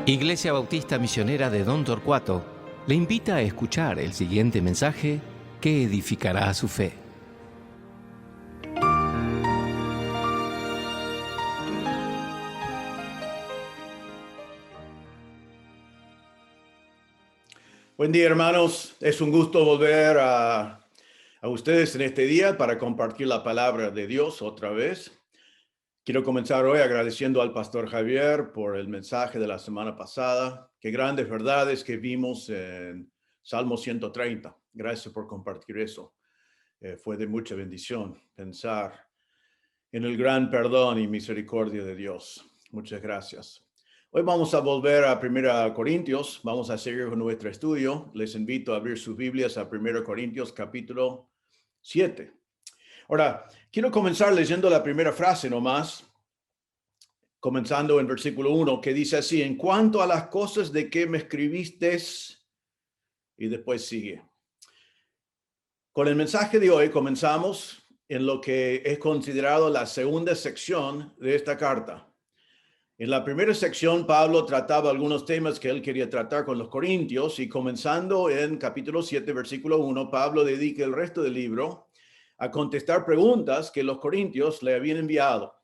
Iglesia Bautista Misionera de Don Torcuato le invita a escuchar el siguiente mensaje que edificará su fe. Buen día, hermanos. Es un gusto volver a ustedes en este día para compartir la palabra de Dios otra vez. Quiero comenzar hoy agradeciendo al pastor Javier por el mensaje de la semana pasada. Qué grandes verdades que vimos en Salmo 130. Gracias por compartir eso. Fue de mucha bendición pensar en el gran perdón y misericordia de Dios. Muchas gracias. Hoy vamos a volver a 1 Corintios. Vamos a seguir con nuestro estudio. Les invito a abrir sus Biblias a 1 Corintios capítulo 7. Ahora, quiero comenzar leyendo la primera frase nomás, comenzando en versículo 1, que dice así: en cuanto a las cosas de que me escribiste, y después sigue. Con el mensaje de hoy comenzamos en lo que es considerado la segunda sección de esta carta. En la primera sección, Pablo trataba algunos temas que él quería tratar con los corintios, y comenzando en capítulo 7, versículo 1, Pablo dedica el resto del libro a contestar preguntas que los corintios le habían enviado.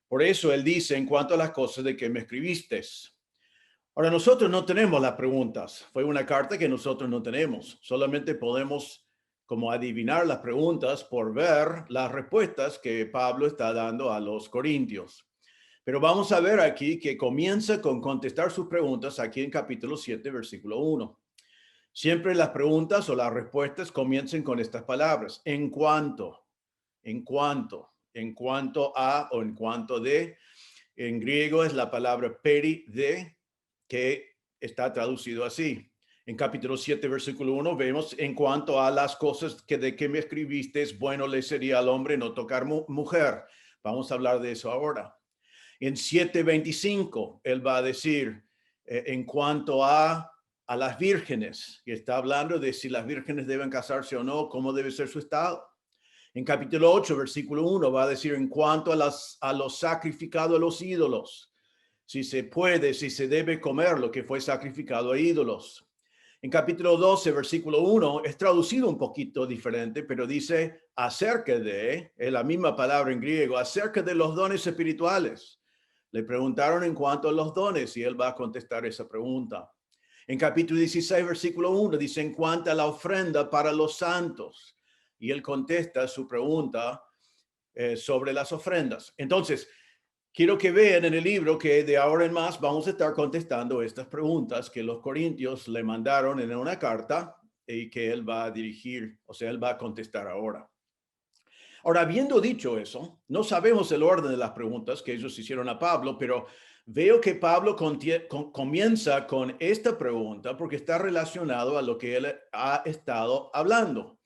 Por eso él dice: en cuanto a las cosas de que me escribiste. Ahora, nosotros no tenemos las preguntas. Fue una carta que nosotros no tenemos. Solamente podemos como adivinar las preguntas por ver las respuestas que Pablo está dando a los corintios. Pero vamos a ver aquí que comienza con contestar sus preguntas aquí en capítulo 7, versículo 1. Siempre las preguntas o las respuestas comienzan con estas palabras: en cuanto, en cuanto a o en cuanto de. En griego es la palabra peri de, que está traducido así. En capítulo 7, versículo 1 vemos: en cuanto a las cosas que de que me escribiste, bueno le sería al hombre no tocar mujer. Vamos a hablar de eso ahora. En 7:25, él va a decir en cuanto a las vírgenes, que está hablando de si las vírgenes deben casarse o no, cómo debe ser su estado. En capítulo 8, versículo 1, va a decir en cuanto a los sacrificados a los ídolos, si se puede, si se debe comer lo que fue sacrificado a ídolos. En capítulo 12, versículo 1, es traducido un poquito diferente, pero dice acerca de, es la misma palabra en griego, acerca de los dones espirituales. Le preguntaron en cuanto a los dones y él va a contestar esa pregunta. En capítulo 16, versículo 1, dice en cuanto a la ofrenda para los santos. Y él contesta su pregunta sobre las ofrendas. Entonces, quiero que vean en el libro que de ahora en más vamos a estar contestando estas preguntas que los corintios le mandaron en una carta y que él va a dirigir, o sea, él va a contestar ahora. Ahora, habiendo dicho eso, no sabemos el orden de las preguntas que ellos hicieron a Pablo, pero veo que Pablo comienza con esta pregunta porque está relacionado a lo que él ha estado hablando.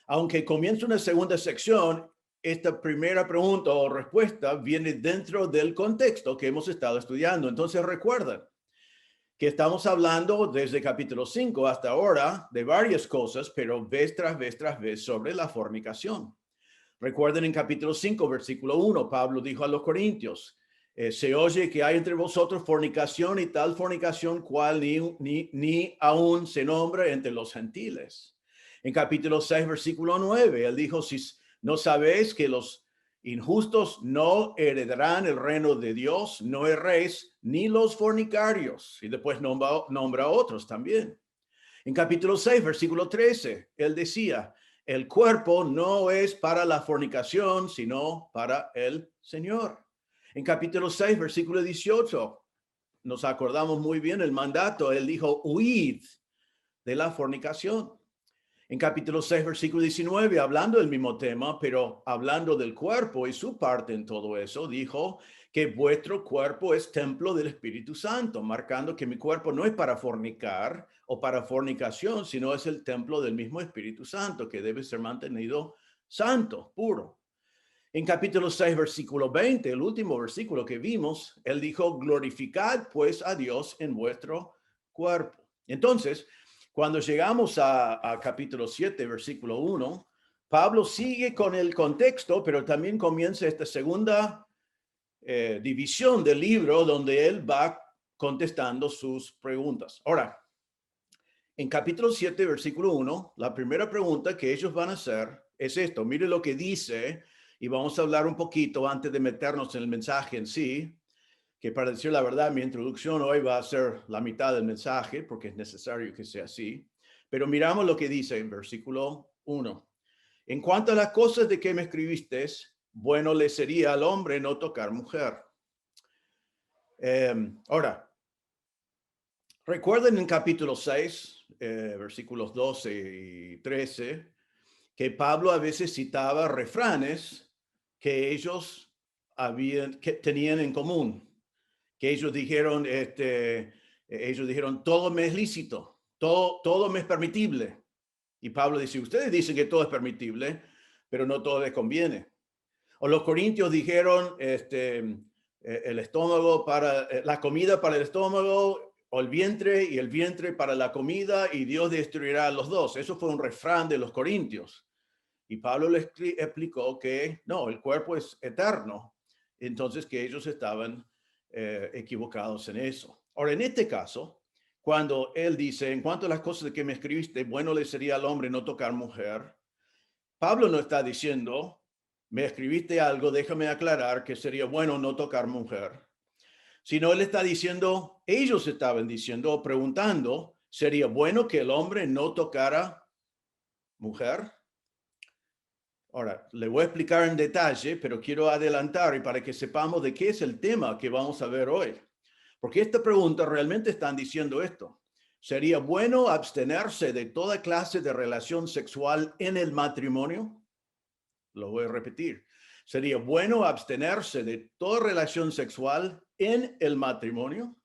Aunque comienza una segunda sección, esta primera pregunta o respuesta viene dentro del contexto que hemos estado estudiando. Entonces recuerden que estamos hablando desde capítulo 5 hasta ahora de varias cosas, pero vez tras vez sobre la fornicación. Recuerden en capítulo 5, versículo 1, Pablo dijo a los corintios: se oye que hay entre vosotros fornicación, y tal fornicación cual ni aún se nombra entre los gentiles. En capítulo 6, versículo 9, él dijo: si no sabéis que los injustos no heredarán el reino de Dios, no erréis, ni los fornicarios. Y después nombra a otros también. En capítulo 6, versículo 13, él decía: el cuerpo no es para la fornicación, sino para el Señor. En capítulo 6, versículo 18, nos acordamos muy bien el mandato. Él dijo: huid de la fornicación. En capítulo 6, versículo 19, hablando del mismo tema, pero hablando del cuerpo y su parte en todo eso, dijo que vuestro cuerpo es templo del Espíritu Santo, marcando que mi cuerpo no es para fornicar o para fornicación, sino es el templo del mismo Espíritu Santo, que debe ser mantenido santo, puro. En capítulo 6, versículo 20, el último versículo que vimos, él dijo: glorificad pues a Dios en vuestro cuerpo. Entonces, cuando llegamos a capítulo 7, versículo 1, Pablo sigue con el contexto, pero también comienza esta segunda división del libro, donde él va contestando sus preguntas. Ahora, en capítulo 7, versículo 1, la primera pregunta que ellos van a hacer es esto. Mire lo que dice, y vamos a hablar un poquito antes de meternos en el mensaje en sí, que para decir la verdad, mi introducción hoy va a ser la mitad del mensaje, porque es necesario que sea así. Pero miramos lo que dice en versículo 1. En cuanto a las cosas de que me escribiste, bueno le sería al hombre no tocar mujer. Ahora, recuerden en capítulo 6, versículos 12 y 13, que Pablo a veces citaba refranes que ellos que tenían en común, que ellos dijeron, todo me es lícito, todo me es permitible. Y Pablo dice, ustedes dicen que todo es permitible, pero no todo les conviene. O los corintios dijeron, el estómago para la comida para el estómago, o el vientre y el vientre para la comida, y Dios destruirá a los dos. Eso fue un refrán de los corintios. Y Pablo les explicó que no, el cuerpo es eterno. Entonces que ellos estaban equivocados en eso. Ahora, en este caso, cuando él dice, en cuanto a las cosas de que me escribiste, bueno le sería al hombre no tocar mujer, Pablo no está diciendo, me escribiste algo, déjame aclarar que sería bueno no tocar mujer, sino él está diciendo, ellos estaban diciendo o preguntando, ¿sería bueno que el hombre no tocara mujer? Ahora, le voy a explicar en detalle, pero quiero adelantar y para que sepamos de qué es el tema que vamos a ver hoy. Porque esta pregunta realmente están diciendo esto. ¿Sería bueno abstenerse de toda clase de relación sexual en el matrimonio? Lo voy a repetir. ¿Sería bueno abstenerse de toda relación sexual en el matrimonio?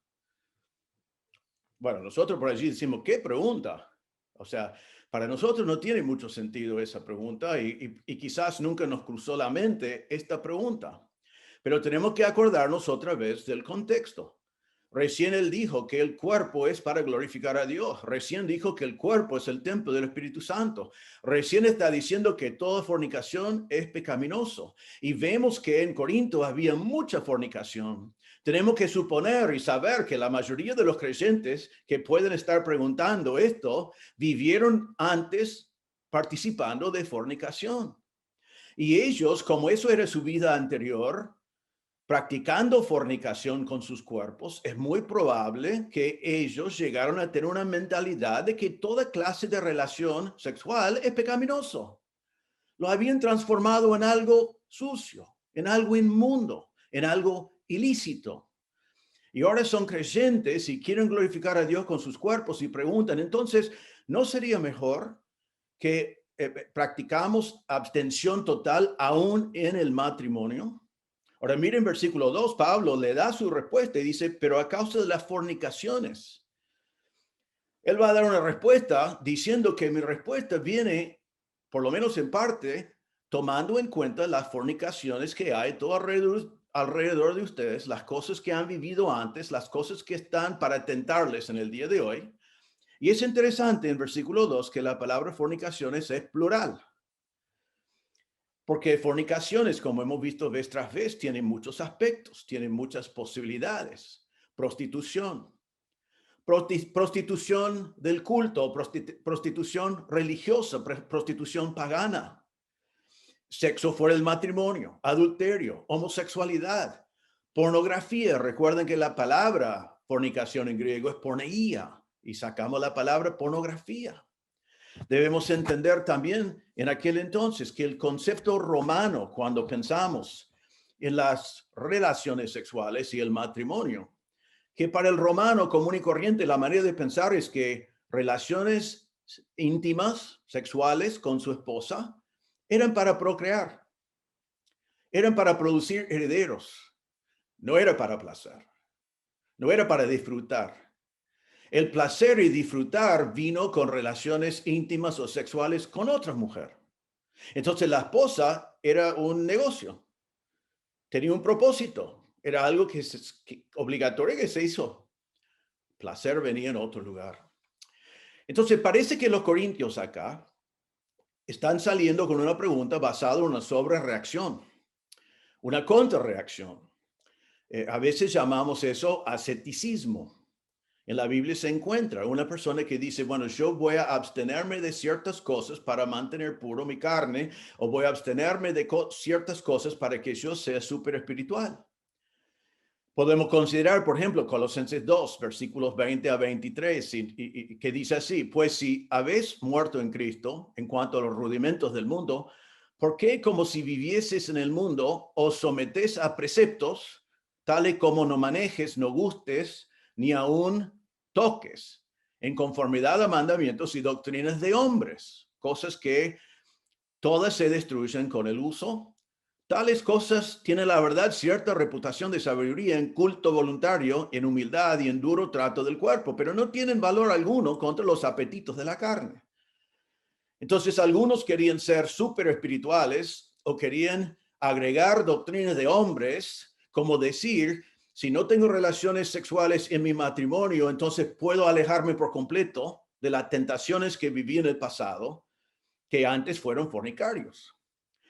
Bueno, nosotros por allí decimos, ¿qué pregunta? O sea, para nosotros no tiene mucho sentido esa pregunta y quizás nunca nos cruzó la mente esta pregunta. Pero tenemos que acordarnos otra vez del contexto. Recién él dijo que el cuerpo es para glorificar a Dios. Recién dijo que el cuerpo es el templo del Espíritu Santo. Recién está diciendo que toda fornicación es pecaminoso. Y vemos que en Corinto había mucha fornicación. Tenemos que suponer y saber que la mayoría de los creyentes que pueden estar preguntando esto vivieron antes participando de fornicación. Y ellos, como eso era su vida anterior, practicando fornicación con sus cuerpos, es muy probable que ellos llegaron a tener una mentalidad de que toda clase de relación sexual es pecaminoso. Lo habían transformado en algo sucio, en algo inmundo, en algo ilícito. Y ahora son creyentes y quieren glorificar a Dios con sus cuerpos y preguntan, entonces, ¿no sería mejor que practicamos abstención total aún en el matrimonio? Ahora miren versículo 2, Pablo le da su respuesta y dice, pero a causa de las fornicaciones. Él va a dar una respuesta diciendo que mi respuesta viene, por lo menos en parte, tomando en cuenta las fornicaciones que hay todo alrededor de ustedes, las cosas que han vivido antes, las cosas que están para tentarles en el día de hoy. Y es interesante en versículo 2 que la palabra fornicaciones es plural. Porque fornicaciones, como hemos visto vez tras vez, tienen muchos aspectos, tienen muchas posibilidades. Prostitución, prostitución del culto, prostitución religiosa, prostitución pagana, sexo fuera del matrimonio, adulterio, homosexualidad, pornografía. Recuerden que la palabra fornicación en griego es porneia y sacamos la palabra pornografía. Debemos entender también en aquel entonces que el concepto romano, cuando pensamos en las relaciones sexuales y el matrimonio, que para el romano común y corriente la manera de pensar es que relaciones íntimas, sexuales con su esposa, eran para procrear, eran para producir herederos, no era para placer, no era para disfrutar. El placer y disfrutar vino con relaciones íntimas o sexuales con otra mujer. Entonces la esposa era un negocio, tenía un propósito, era algo que obligatorio que se hizo. Placer venía en otro lugar. Entonces parece que los corintios acá están saliendo con una pregunta basada en una sobrereacción, una contrarreacción. A veces llamamos eso asceticismo. En la Biblia se encuentra una persona que dice, bueno, yo voy a abstenerme de ciertas cosas para mantener puro mi carne, o voy a abstenerme de ciertas cosas para que yo sea súper espiritual. Podemos considerar, por ejemplo, Colosenses 2, versículos 20 a 23, que dice así, pues si habéis muerto en Cristo en cuanto a los rudimentos del mundo, ¿por qué como si vivieses en el mundo os sometéis a preceptos, tales como no manejes, no gustes, ni aún toques, en conformidad a mandamientos y doctrinas de hombres, cosas que todas se destruyen con el uso? Tales cosas tienen la verdad cierta reputación de sabiduría en culto voluntario, en humildad y en duro trato del cuerpo, pero no tienen valor alguno contra los apetitos de la carne. Entonces, algunos querían ser súper espirituales o querían agregar doctrinas de hombres, como decir, si no tengo relaciones sexuales en mi matrimonio, entonces puedo alejarme por completo de las tentaciones que viví en el pasado, que antes fueron fornicarios.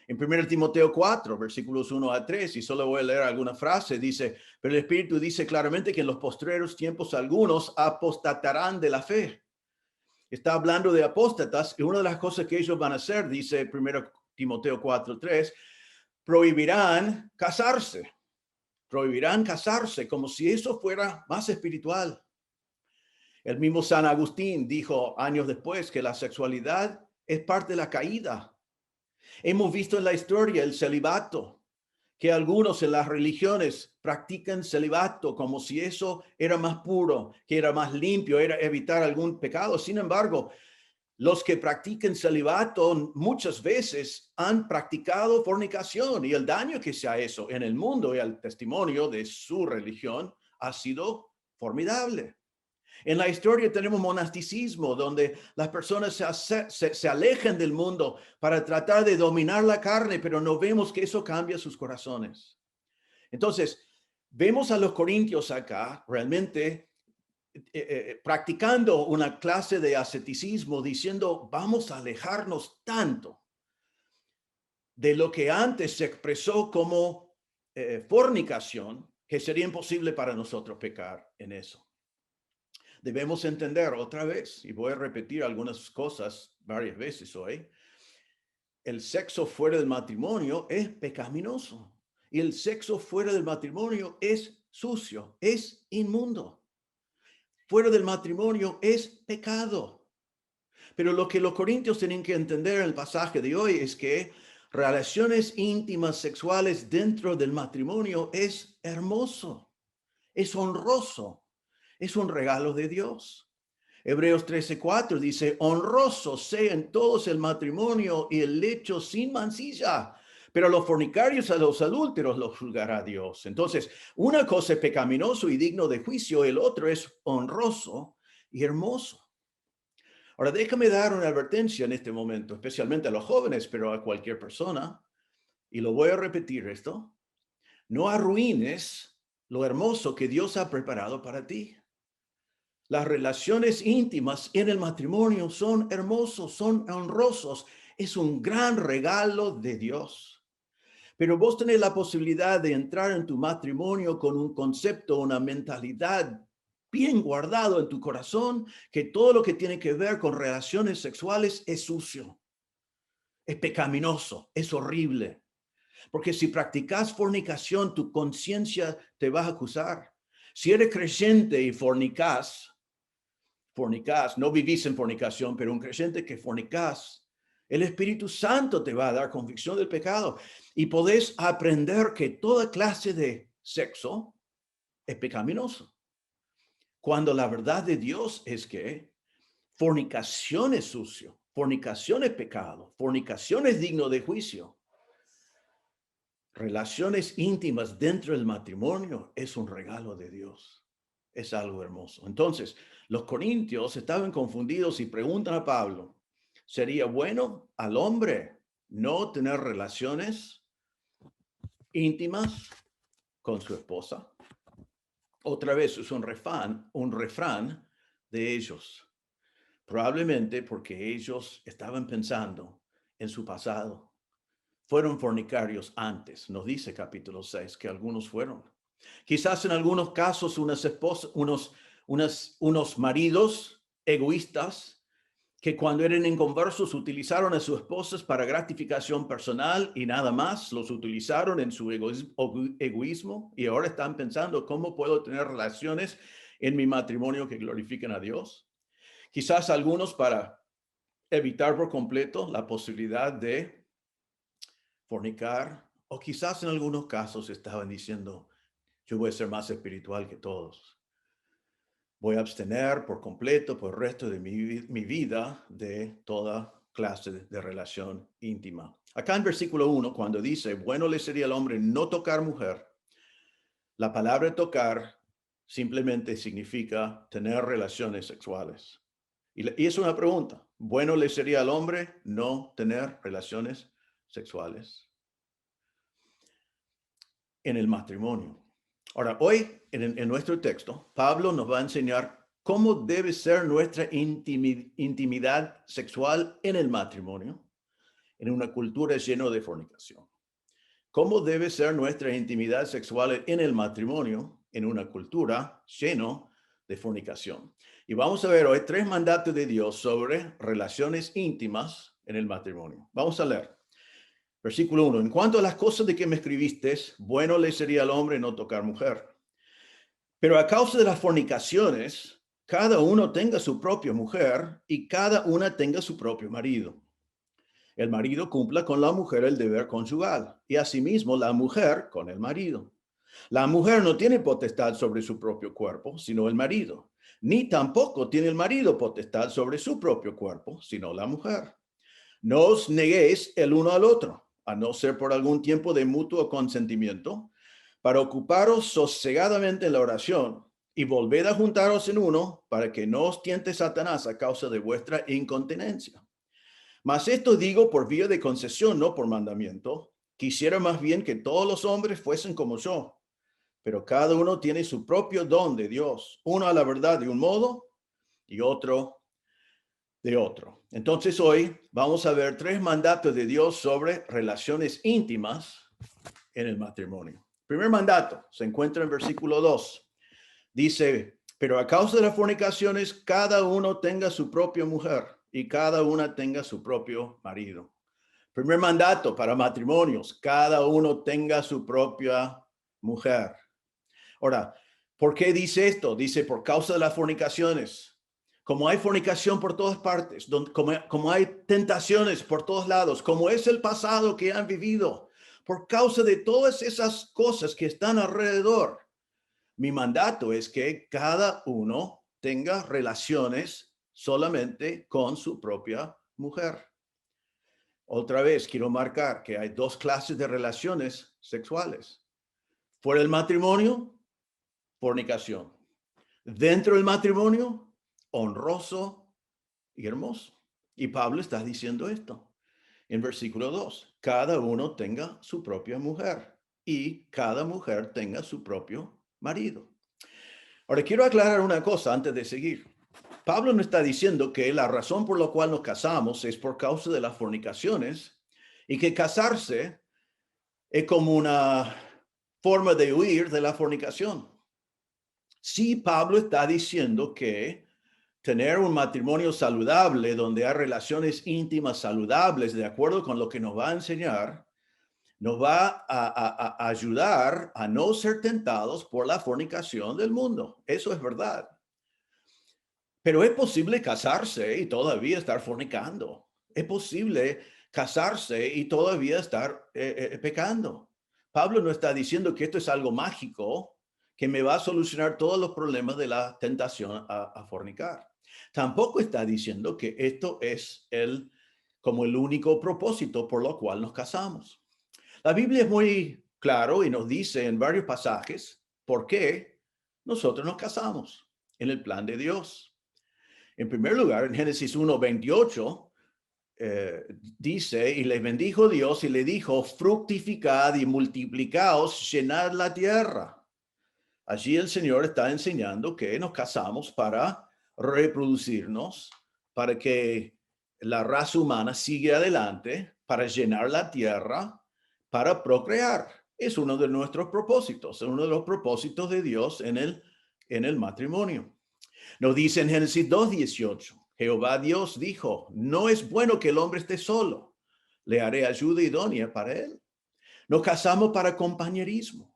En 1 Timoteo 4, versículos 1 a 3, y solo voy a leer alguna frase, dice, pero el Espíritu dice claramente que en los postreros tiempos algunos apostatarán de la fe. Está hablando de apóstatas, y una de las cosas que ellos van a hacer, dice 1 Timoteo 4, 3, prohibirán casarse, como si eso fuera más espiritual. El mismo San Agustín dijo años después que la sexualidad es parte de la caída. Hemos visto en la historia el celibato, que algunos en las religiones practican celibato como si eso era más puro, que era más limpio, era evitar algún pecado. Sin embargo, los que practican celibato muchas veces han practicado fornicación, y el daño que sea eso en el mundo y el testimonio de su religión ha sido formidable. En la historia tenemos monasticismo, donde las personas se alejan del mundo para tratar de dominar la carne, pero no vemos que eso cambia sus corazones. Entonces, vemos a los corintios acá realmente practicando una clase de asceticismo, diciendo, vamos a alejarnos tanto de lo que antes se expresó como fornicación, que sería imposible para nosotros pecar en eso. Debemos entender otra vez, y voy a repetir algunas cosas varias veces hoy, el sexo fuera del matrimonio es pecaminoso, y el sexo fuera del matrimonio es sucio, es inmundo. Fuera del matrimonio es pecado. Pero lo que los corintios tienen que entender en el pasaje de hoy es que relaciones íntimas sexuales dentro del matrimonio es hermoso, es honroso, es un regalo de Dios. Hebreos 13:4 dice, honroso sea en todos el matrimonio y el lecho sin mancilla, pero a los fornicarios, a los adúlteros los juzgará Dios. Entonces, una cosa es pecaminoso y digno de juicio, el otro es honroso y hermoso. Ahora, déjame dar una advertencia en este momento, especialmente a los jóvenes, pero a cualquier persona, y lo voy a repetir esto, no arruines lo hermoso que Dios ha preparado para ti. Las relaciones íntimas en el matrimonio son hermosos, son honrosos. Es un gran regalo de Dios. Pero vos tenés la posibilidad de entrar en tu matrimonio con un concepto, una mentalidad bien guardado en tu corazón, que todo lo que tiene que ver con relaciones sexuales es sucio, es pecaminoso, es horrible. Porque si practicas fornicación, tu conciencia te va a acusar. Si eres creyente y fornicas, no vivís en fornicación, pero un creyente que fornicas, el Espíritu Santo te va a dar convicción del pecado y podés aprender que toda clase de sexo es pecaminoso. Cuando la verdad de Dios es que fornicación es sucio, fornicación es pecado, fornicación es digno de juicio. Relaciones íntimas dentro del matrimonio es un regalo de Dios. Es algo hermoso. Entonces, los corintios estaban confundidos y preguntan a Pablo, ¿sería bueno al hombre no tener relaciones íntimas con su esposa? Otra vez es un refrán de ellos. Probablemente porque ellos estaban pensando en su pasado. Fueron fornicarios antes, nos dice capítulo 6, que algunos fueron. Quizás en algunos casos unos maridos egoístas que cuando eran inconversos utilizaron a sus esposas para gratificación personal y nada más, los utilizaron en su egoísmo y ahora están pensando cómo puedo tener relaciones en mi matrimonio que glorifiquen a Dios. Quizás algunos para evitar por completo la posibilidad de fornicar, o quizás en algunos casos estaban diciendo, yo voy a ser más espiritual que todos. Voy a abstener por completo por el resto de mi vida de toda clase de relación íntima. Acá en versículo 1, cuando dice, bueno le sería al hombre no tocar mujer, la palabra tocar simplemente significa tener relaciones sexuales. Y es una pregunta, bueno le sería al hombre no tener relaciones sexuales en el matrimonio. Ahora, hoy en nuestro texto, Pablo nos va a enseñar cómo debe ser nuestra intimidad sexual en el matrimonio, en una cultura llena de fornicación. ¿Cómo debe ser nuestra intimidad sexual en el matrimonio, en una cultura llena de fornicación? Y vamos a ver hoy 3 mandatos de Dios sobre relaciones íntimas en el matrimonio. Vamos a leer. Versículo 1. En cuanto a las cosas de que me escribiste, bueno le sería al hombre no tocar mujer. Pero a causa de las fornicaciones, cada uno tenga su propia mujer y cada una tenga su propio marido. El marido cumpla con la mujer el deber conyugal y asimismo la mujer con el marido. La mujer no tiene potestad sobre su propio cuerpo, sino el marido, ni tampoco tiene el marido potestad sobre su propio cuerpo, sino la mujer. No os neguéis el uno al otro, a no ser por algún tiempo de mutuo consentimiento, para ocuparos sosegadamente en la oración y volved a juntaros en uno para que no os tiente Satanás a causa de vuestra incontinencia. Mas esto digo por vía de concesión, no por mandamiento. Quisiera más bien que todos los hombres fuesen como yo, pero cada uno tiene su propio don de Dios, uno a la verdad de un modo y otro de otro. Entonces hoy vamos a ver 3 mandatos de Dios sobre relaciones íntimas en el matrimonio. Primer mandato se encuentra en versículo 2. Dice, pero a causa de las fornicaciones, cada uno tenga su propia mujer y cada una tenga su propio marido. Primer mandato para matrimonios, cada uno tenga su propia mujer. Ahora, ¿por qué dice esto? Dice, por causa de las fornicaciones. Como hay fornicación por todas partes, como hay tentaciones por todos lados, como es el pasado que han vivido, por causa de todas esas cosas que están alrededor, mi mandato es que cada uno tenga relaciones solamente con su propia mujer. Otra vez quiero marcar que hay 2 clases de relaciones sexuales. Fuera del matrimonio, fornicación. Dentro del matrimonio, honroso y hermoso. Y Pablo está diciendo esto en versículo 2. Cada uno tenga su propia mujer y cada mujer tenga su propio marido. Ahora, quiero aclarar una cosa antes de seguir. Pablo no está diciendo que la razón por la cual nos casamos es por causa de las fornicaciones y que casarse es como una forma de huir de la fornicación. Sí, Pablo está diciendo que tener un matrimonio saludable, donde hay relaciones íntimas saludables, de acuerdo con lo que nos va a enseñar, nos va a ayudar a no ser tentados por la fornicación del mundo. Eso es verdad. Pero es posible casarse y todavía estar fornicando. Es posible casarse y todavía estar pecando. Pablo no está diciendo que esto es algo mágico que me va a solucionar todos los problemas de la tentación a fornicar. Tampoco está diciendo que esto es como el único propósito por lo cual nos casamos. La Biblia es muy claro y nos dice en varios pasajes por qué nosotros nos casamos en el plan de Dios. En primer lugar, en Génesis 1:28, dice, y les bendijo Dios y le dijo, fructificad y multiplicaos, llenad la tierra. Allí el Señor está enseñando que nos casamos para reproducirnos, para que la raza humana siga adelante, para llenar la tierra, para procrear. Es uno de nuestros propósitos, uno de los propósitos de Dios en el matrimonio. Nos dice en Génesis 2:18, Jehová Dios dijo, no es bueno que el hombre esté solo, le haré ayuda idónea para él. Nos casamos para compañerismo.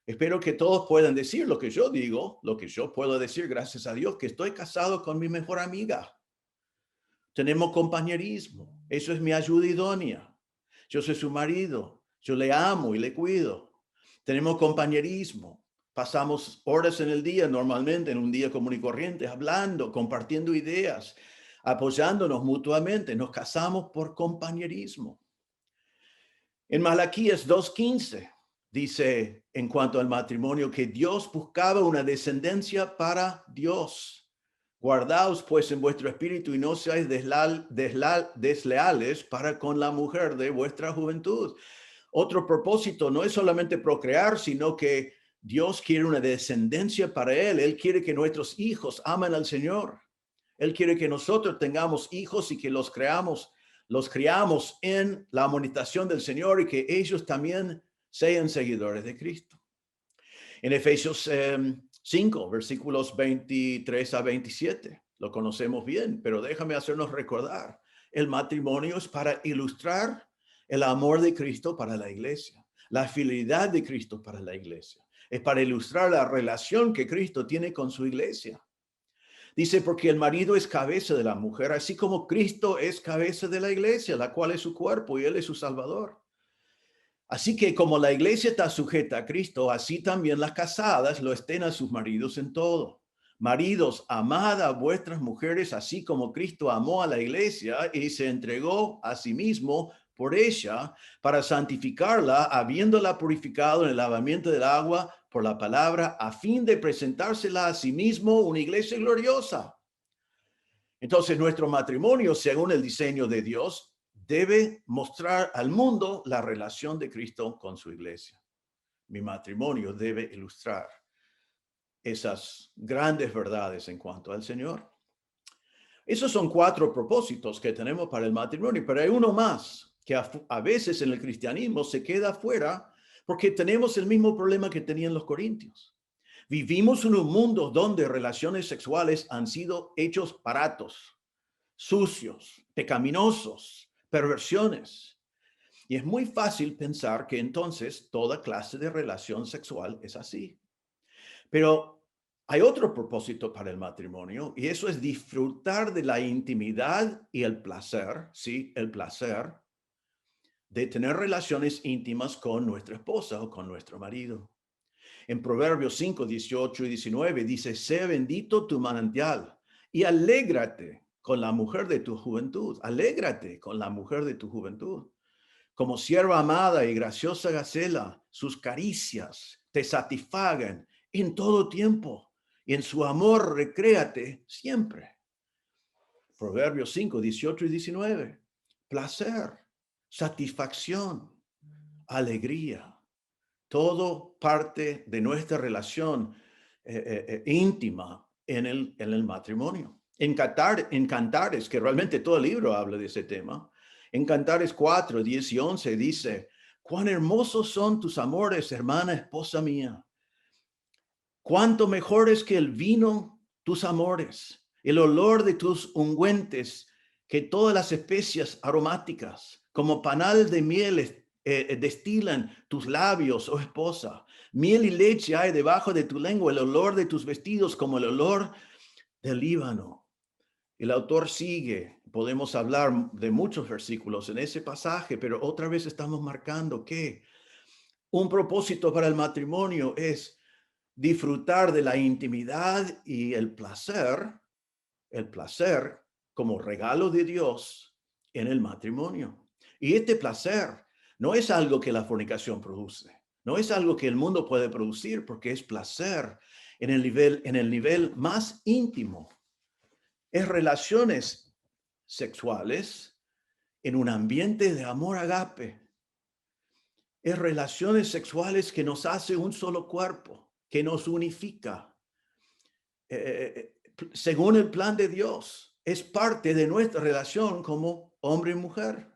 Espero que todos puedan decir lo que yo digo, lo que yo puedo decir, gracias a Dios, que estoy casado con mi mejor amiga. Tenemos compañerismo. Eso es mi ayuda idónea. Yo soy su marido. Yo le amo y le cuido. Tenemos compañerismo. Pasamos horas en el día, normalmente en un día común y corriente, hablando, compartiendo ideas, apoyándonos mutuamente. Nos casamos por compañerismo. En Malaquías 2:15 dice en cuanto al matrimonio que Dios buscaba una descendencia para Dios. Guardaos pues en vuestro espíritu y no seáis desleales para con la mujer de vuestra juventud. Otro propósito no es solamente procrear, sino que Dios quiere una descendencia para Él. Él quiere que nuestros hijos amen al Señor. Él quiere que nosotros tengamos hijos y que los criamos en la amonestación del Señor y que ellos también sean seguidores de Cristo. En Efesios 5, versículos 23 a 27, lo conocemos bien, pero déjame hacernos recordar, el matrimonio es para ilustrar el amor de Cristo para la iglesia, la fidelidad de Cristo para la iglesia, es para ilustrar la relación que Cristo tiene con su iglesia. Dice, porque el marido es cabeza de la mujer, así como Cristo es cabeza de la iglesia, la cual es su cuerpo y él es su salvador. Así que como la iglesia está sujeta a Cristo, así también las casadas lo estén a sus maridos en todo. Maridos, amad a vuestras mujeres, así como Cristo amó a la iglesia y se entregó a sí mismo por ella para santificarla, habiéndola purificado en el lavamiento del agua por la palabra, a fin de presentársela a sí mismo una iglesia gloriosa. Entonces, nuestro matrimonio, según el diseño de Dios, debe mostrar al mundo la relación de Cristo con su iglesia. Mi matrimonio debe ilustrar esas grandes verdades en cuanto al Señor. Esos son 4 propósitos que tenemos para el matrimonio, pero hay uno más que a veces en el cristianismo se queda fuera porque tenemos el mismo problema que tenían los corintios. Vivimos en un mundo donde relaciones sexuales han sido hechos baratos, sucios, pecaminosos, perversiones. Y es muy fácil pensar que entonces toda clase de relación sexual es así. Pero hay otro propósito para el matrimonio y eso es disfrutar de la intimidad y el placer, sí, el placer de tener relaciones íntimas con nuestra esposa o con nuestro marido. En Proverbios 5, 18 y 19 dice, sé bendito tu manantial y alégrate con la mujer de tu juventud. Alégrate con la mujer de tu juventud. Como sierva amada y graciosa gacela, sus caricias te satisfagan en todo tiempo y en su amor recréate siempre. Proverbios 5, 18 y 19. Placer, satisfacción, alegría. Todo parte de nuestra relación íntima en el matrimonio. En Cantares, que realmente todo el libro habla de ese tema, en Cantares 4, 10 y 11 dice, cuán hermosos son tus amores, hermana, esposa mía. Cuánto mejores que el vino tus amores, el olor de tus ungüentes, que todas las especias aromáticas, como panal de miel destilan tus labios, oh esposa. Miel y leche hay debajo de tu lengua, el olor de tus vestidos como el olor del Líbano. El autor sigue, podemos hablar de muchos versículos en ese pasaje, pero otra vez estamos marcando que un propósito para el matrimonio es disfrutar de la intimidad y el placer como regalo de Dios en el matrimonio. Y este placer no es algo que la fornicación produce, no es algo que el mundo puede producir, porque es placer en el nivel más íntimo. Es relaciones sexuales en un ambiente de amor agape. Es relaciones sexuales que nos hace un solo cuerpo, que nos unifica. Según el plan de Dios, es parte de nuestra relación como hombre y mujer.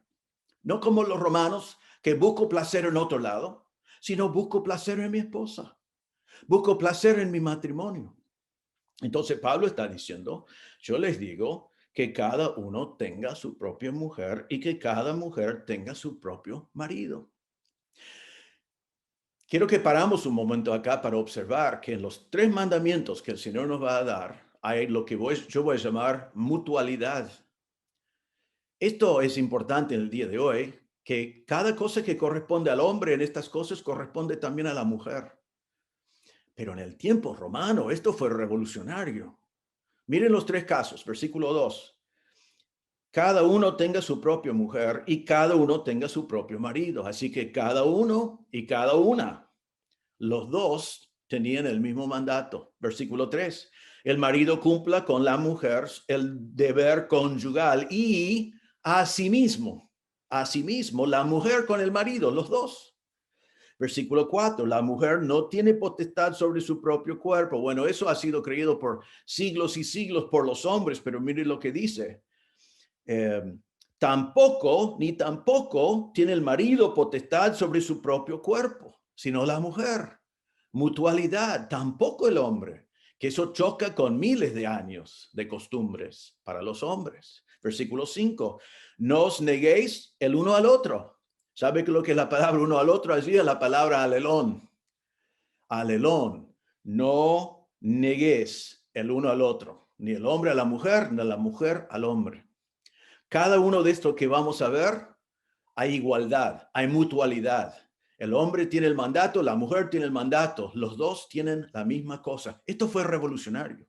No como los romanos, que busco placer en otro lado, sino busco placer en mi esposa. Busco placer en mi matrimonio. Entonces Pablo está diciendo, yo les digo que cada uno tenga su propia mujer y que cada mujer tenga su propio marido. Quiero que paramos un momento acá para observar que en los 3 mandamientos que el Señor nos va a dar, hay lo que yo voy a llamar mutualidad. Esto es importante en el día de hoy, que cada cosa que corresponde al hombre en estas cosas corresponde también a la mujer. Pero en el tiempo romano esto fue revolucionario. Miren los 3 casos, versículo 2. Cada uno tenga su propia mujer y cada uno tenga su propio marido. Así que cada uno y cada una, los dos tenían el mismo mandato. Versículo 3. El marido cumpla con la mujer el deber conyugal y asimismo, la mujer con el marido, los dos. Versículo 4, la mujer no tiene potestad sobre su propio cuerpo. Bueno, eso ha sido creído por siglos y siglos por los hombres, pero miren lo que dice. Tampoco tiene el marido potestad sobre su propio cuerpo, sino la mujer. Mutualidad, tampoco el hombre, que eso choca con miles de años de costumbres para los hombres. Versículo 5, no os neguéis el uno al otro. ¿Sabe lo que es la palabra uno al otro? Allí es la palabra alelón. Alelón, no negues el uno al otro, ni el hombre a la mujer, ni la mujer al hombre. Cada uno de estos que vamos a ver, hay igualdad, hay mutualidad. El hombre tiene el mandato, la mujer tiene el mandato, los dos tienen la misma cosa. Esto fue revolucionario.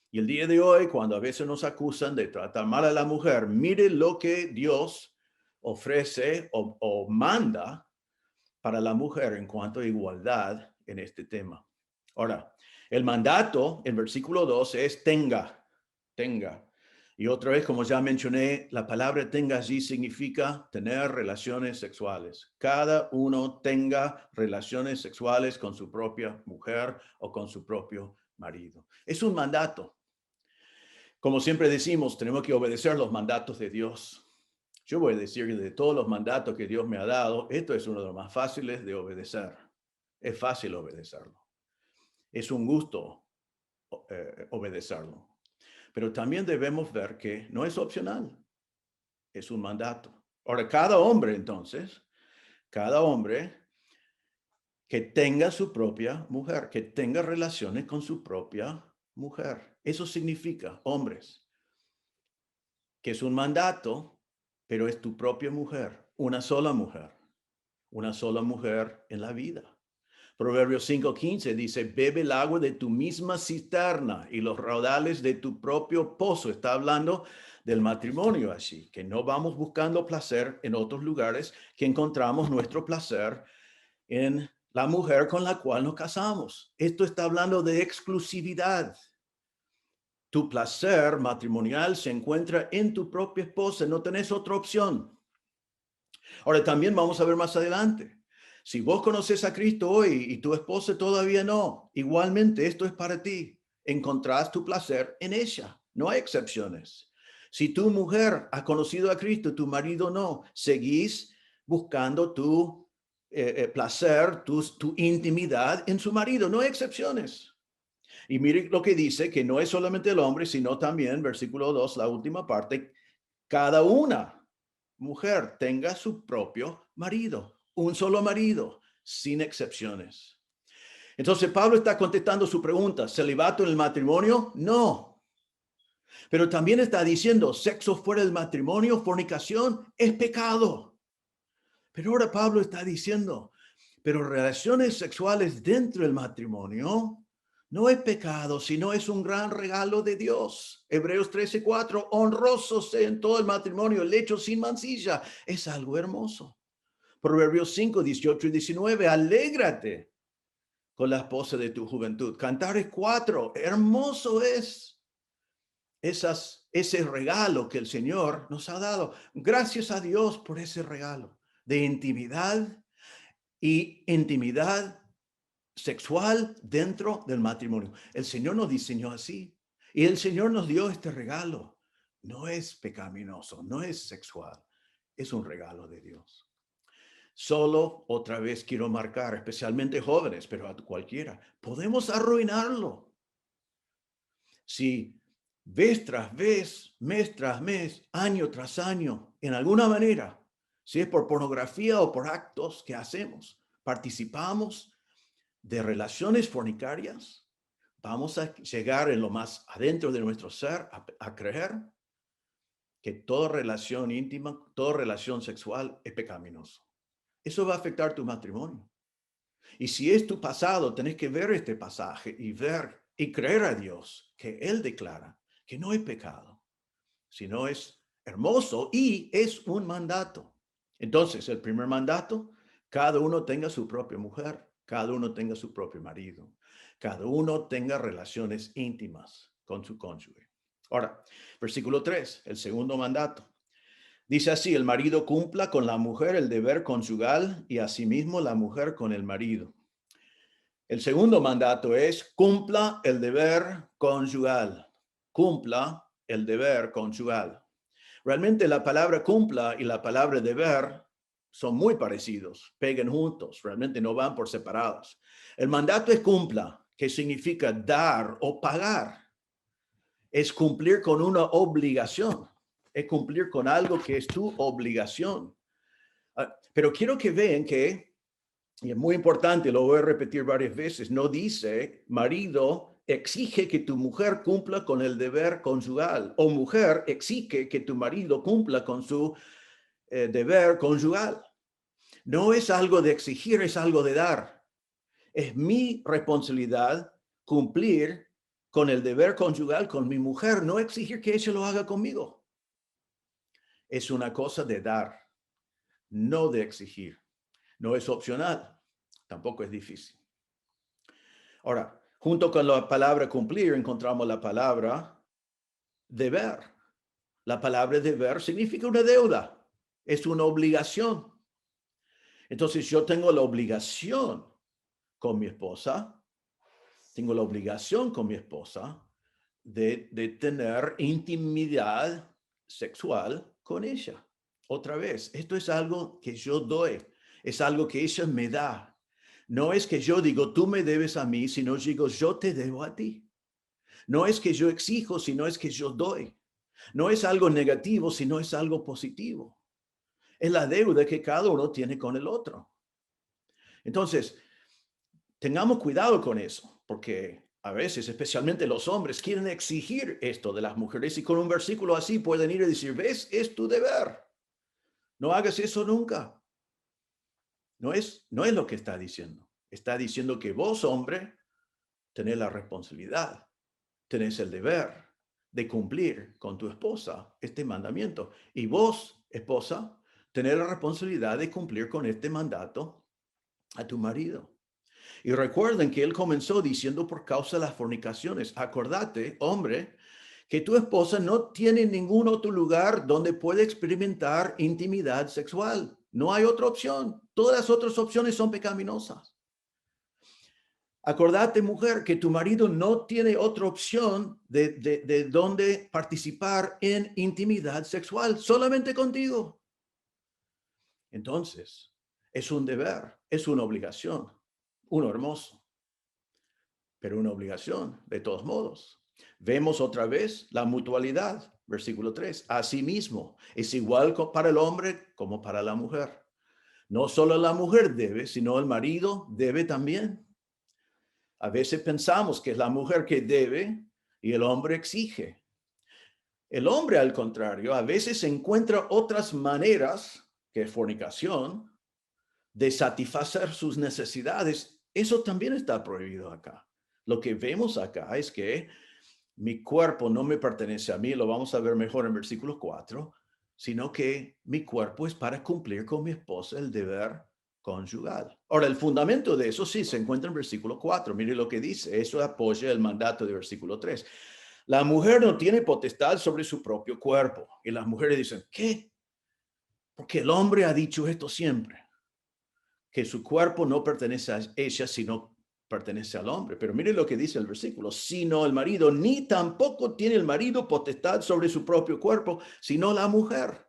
Y el día de hoy, cuando a veces nos acusan de tratar mal a la mujer, mire lo que Dios ofrece o manda para la mujer en cuanto a igualdad en este tema. Ahora, el mandato en versículo 2 es tenga. Y otra vez, como ya mencioné, la palabra tenga allí significa tener relaciones sexuales. Cada uno tenga relaciones sexuales con su propia mujer o con su propio marido. Es un mandato. Como siempre decimos, tenemos que obedecer los mandatos de Dios. Yo voy a decir que de todos los mandatos que Dios me ha dado, esto es uno de los más fáciles de obedecer. Es fácil obedecerlo. Es un gusto obedecerlo. Pero también debemos ver que no es opcional, es un mandato. Ahora, cada hombre que tenga su propia mujer, que tenga relaciones con su propia mujer. Eso significa, hombres, que es un mandato, pero es tu propia mujer, una sola mujer en la vida. Proverbios 5:15 dice, bebe el agua de tu misma cisterna y los raudales de tu propio pozo. Está hablando del matrimonio así, que no vamos buscando placer en otros lugares, que encontramos nuestro placer en la mujer con la cual nos casamos. Esto está hablando de exclusividad. Tu placer matrimonial se encuentra en tu propia esposa, no tenés otra opción. Ahora también vamos a ver más adelante. Si vos conoces a Cristo hoy y tu esposa todavía no, igualmente esto es para ti. Encontrás tu placer en ella. No hay excepciones. Si tu mujer ha conocido a Cristo, tu marido no, seguís buscando tu placer, tu intimidad en su marido. No hay excepciones. Y mire lo que dice, que no es solamente el hombre, sino también, versículo 2, la última parte, cada una mujer tenga su propio marido, un solo marido, sin excepciones. Entonces Pablo está contestando su pregunta, ¿celibato en el matrimonio? No. Pero también está diciendo, sexo fuera del matrimonio, fornicación, es pecado. Pero ahora Pablo está diciendo, pero relaciones sexuales dentro del matrimonio no es pecado, sino es un gran regalo de Dios. Hebreos 13:4, honrosos en todo el matrimonio, el lecho sin mancilla, es algo hermoso. Proverbios 5:18 y 19, alégrate con la esposa de tu juventud. Cantares 4, hermoso es ese regalo que el Señor nos ha dado. Gracias a Dios por ese regalo de intimidad y intimidad sexual dentro del matrimonio. El Señor nos diseñó así y el Señor nos dio este regalo. No es pecaminoso, no es sexual, es un regalo de Dios. Solo otra vez quiero marcar, especialmente jóvenes, pero a cualquiera, podemos arruinarlo. Si vez tras vez, mes tras mes, año tras año, en alguna manera, si es por pornografía o por actos que hacemos, participamos de relaciones fornicarias, vamos a llegar en lo más adentro de nuestro ser a creer que toda relación íntima, toda relación sexual es pecaminoso. Eso va a afectar tu matrimonio. Y si es tu pasado, tenés que ver este pasaje y ver y creer a Dios que Él declara que no hay pecado, sino es hermoso y es un mandato. Entonces, el primer mandato, cada uno tenga su propia mujer, cada uno tenga su propio marido, cada uno tenga relaciones íntimas con su cónyuge. Ahora, versículo 3, el segundo mandato. Dice así, el marido cumpla con la mujer el deber conyugal y asimismo la mujer con el marido. El segundo mandato es cumpla el deber conyugal. Cumpla el deber conyugal. Realmente la palabra cumpla y la palabra deber son muy parecidos, pegan juntos, realmente no van por separados. El mandato es cumpla, que significa dar o pagar. Es cumplir con una obligación, es cumplir con algo que es tu obligación. Pero quiero que vean que, y es muy importante, lo voy a repetir varias veces, no dice, marido, exige que tu mujer cumpla con el deber conyugal, o mujer, exige que tu marido cumpla con su deber conyugal. No es algo de exigir, es algo de dar. Es mi responsabilidad cumplir con el deber conyugal con mi mujer, no exigir que ella lo haga conmigo. Es una cosa de dar, no de exigir. No es opcional, tampoco es difícil. Ahora, junto con la palabra cumplir encontramos la palabra deber. La palabra deber significa una deuda, es una obligación. Entonces yo tengo la obligación con mi esposa, de tener intimidad sexual con ella. Otra vez, esto es algo que yo doy, es algo que ella me da. No es que yo digo, tú me debes a mí, sino digo, yo te debo a ti. No es que yo exijo, sino es que yo doy. No es algo negativo, sino es algo positivo. Es la deuda que cada uno tiene con el otro. Entonces, tengamos cuidado con eso, porque a veces, especialmente los hombres, quieren exigir esto de las mujeres y con un versículo así pueden ir y decir, ves, es tu deber. No hagas eso nunca. No es lo que está diciendo. Está diciendo que vos, hombre, tenés la responsabilidad, tenés el deber de cumplir con tu esposa este mandamiento. Y vos, esposa, tenés la responsabilidad de cumplir con este mandato a tu marido. Y recuerden que él comenzó diciendo por causa de las fornicaciones. Acordate, hombre, que tu esposa no tiene ningún otro lugar donde puede experimentar intimidad sexual. No hay otra opción. Todas las otras opciones son pecaminosas. Acordate, mujer, que tu marido no tiene otra opción de donde participar en intimidad sexual, solamente contigo. Entonces, es un deber, es una obligación, uno hermoso, pero una obligación de todos modos. Vemos otra vez la mutualidad, versículo 3. Asimismo, es igual para el hombre como para la mujer. No solo la mujer debe, sino el marido debe también. A veces pensamos que es la mujer que debe y el hombre exige. El hombre, al contrario, a veces encuentra otras maneras que fornicación de satisfacer sus necesidades. Eso también está prohibido acá. Lo que vemos acá es que mi cuerpo no me pertenece a mí, lo vamos a ver mejor en versículo 4, sino que mi cuerpo es para cumplir con mi esposa el deber conyugal. Ahora, el fundamento de eso sí se encuentra en versículo 4. Mire lo que dice. Eso apoya el mandato de versículo 3. La mujer no tiene potestad sobre su propio cuerpo. Y las mujeres dicen, ¿qué? Porque el hombre ha dicho esto siempre, que su cuerpo no pertenece a ella, sino pertenece al hombre. Pero mire lo que dice el versículo, sino el marido, ni tampoco tiene el marido potestad sobre su propio cuerpo, sino la mujer.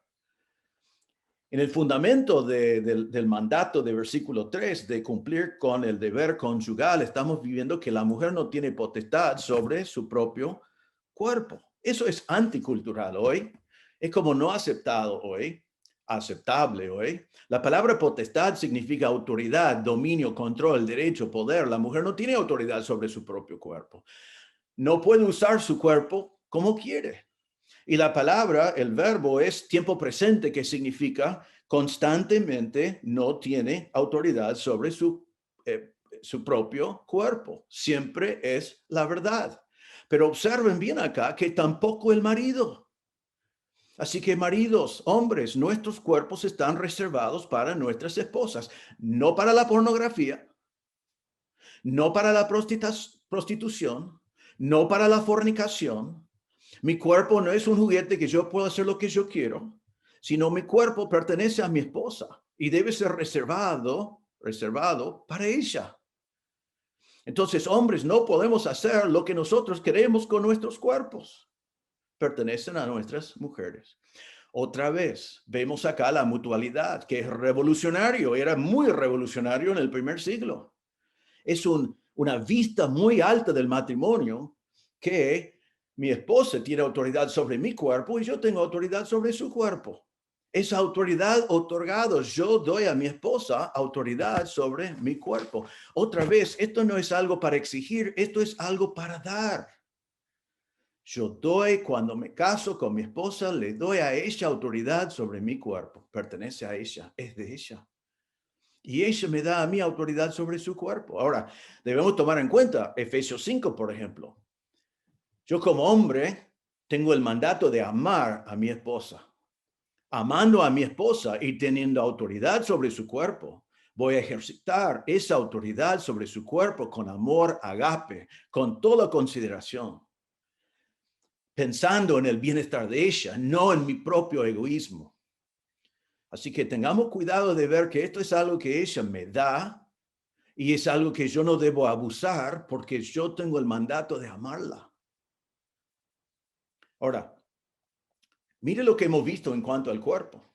En el fundamento del mandato de versículo 3 de cumplir con el deber conyugal, estamos viviendo que la mujer no tiene potestad sobre su propio cuerpo. Eso es anticultural hoy. Es como no aceptado hoy, aceptable hoy. La palabra potestad significa autoridad, dominio, control, derecho, poder. La mujer no tiene autoridad sobre su propio cuerpo. No puede usar su cuerpo como quiere. Y la palabra, el verbo es tiempo presente, que significa constantemente no tiene autoridad sobre su propio cuerpo. Siempre es la verdad. Pero observen bien acá que tampoco el marido. Así que maridos, hombres, nuestros cuerpos están reservados para nuestras esposas, no para la pornografía, no para la prostitución, no para la fornicación. Mi cuerpo no es un juguete que yo puedo hacer lo que yo quiero, sino mi cuerpo pertenece a mi esposa y debe ser reservado para ella. Entonces, hombres, no podemos hacer lo que nosotros queremos con nuestros cuerpos. Pertenecen a nuestras mujeres. Otra vez, vemos acá la mutualidad, que es revolucionario, era muy revolucionario en el primer siglo. Es una vista muy alta del matrimonio, que mi esposa tiene autoridad sobre mi cuerpo y yo tengo autoridad sobre su cuerpo. Esa autoridad otorgada, yo doy a mi esposa autoridad sobre mi cuerpo. Otra vez, esto no es algo para exigir, esto es algo para dar. Yo doy, cuando me caso con mi esposa, le doy a ella autoridad sobre mi cuerpo. Pertenece a ella, es de ella. Y ella me da a mí autoridad sobre su cuerpo. Ahora, debemos tomar en cuenta Efesios 5, por ejemplo. Yo como hombre tengo el mandato de amar a mi esposa. Amando a mi esposa y teniendo autoridad sobre su cuerpo, voy a ejercitar esa autoridad sobre su cuerpo con amor, agape, con toda consideración, pensando en el bienestar de ella, no en mi propio egoísmo. Así que tengamos cuidado de ver que esto es algo que ella me da y es algo que yo no debo abusar porque yo tengo el mandato de amarla. Ahora, mire lo que hemos visto en cuanto al cuerpo.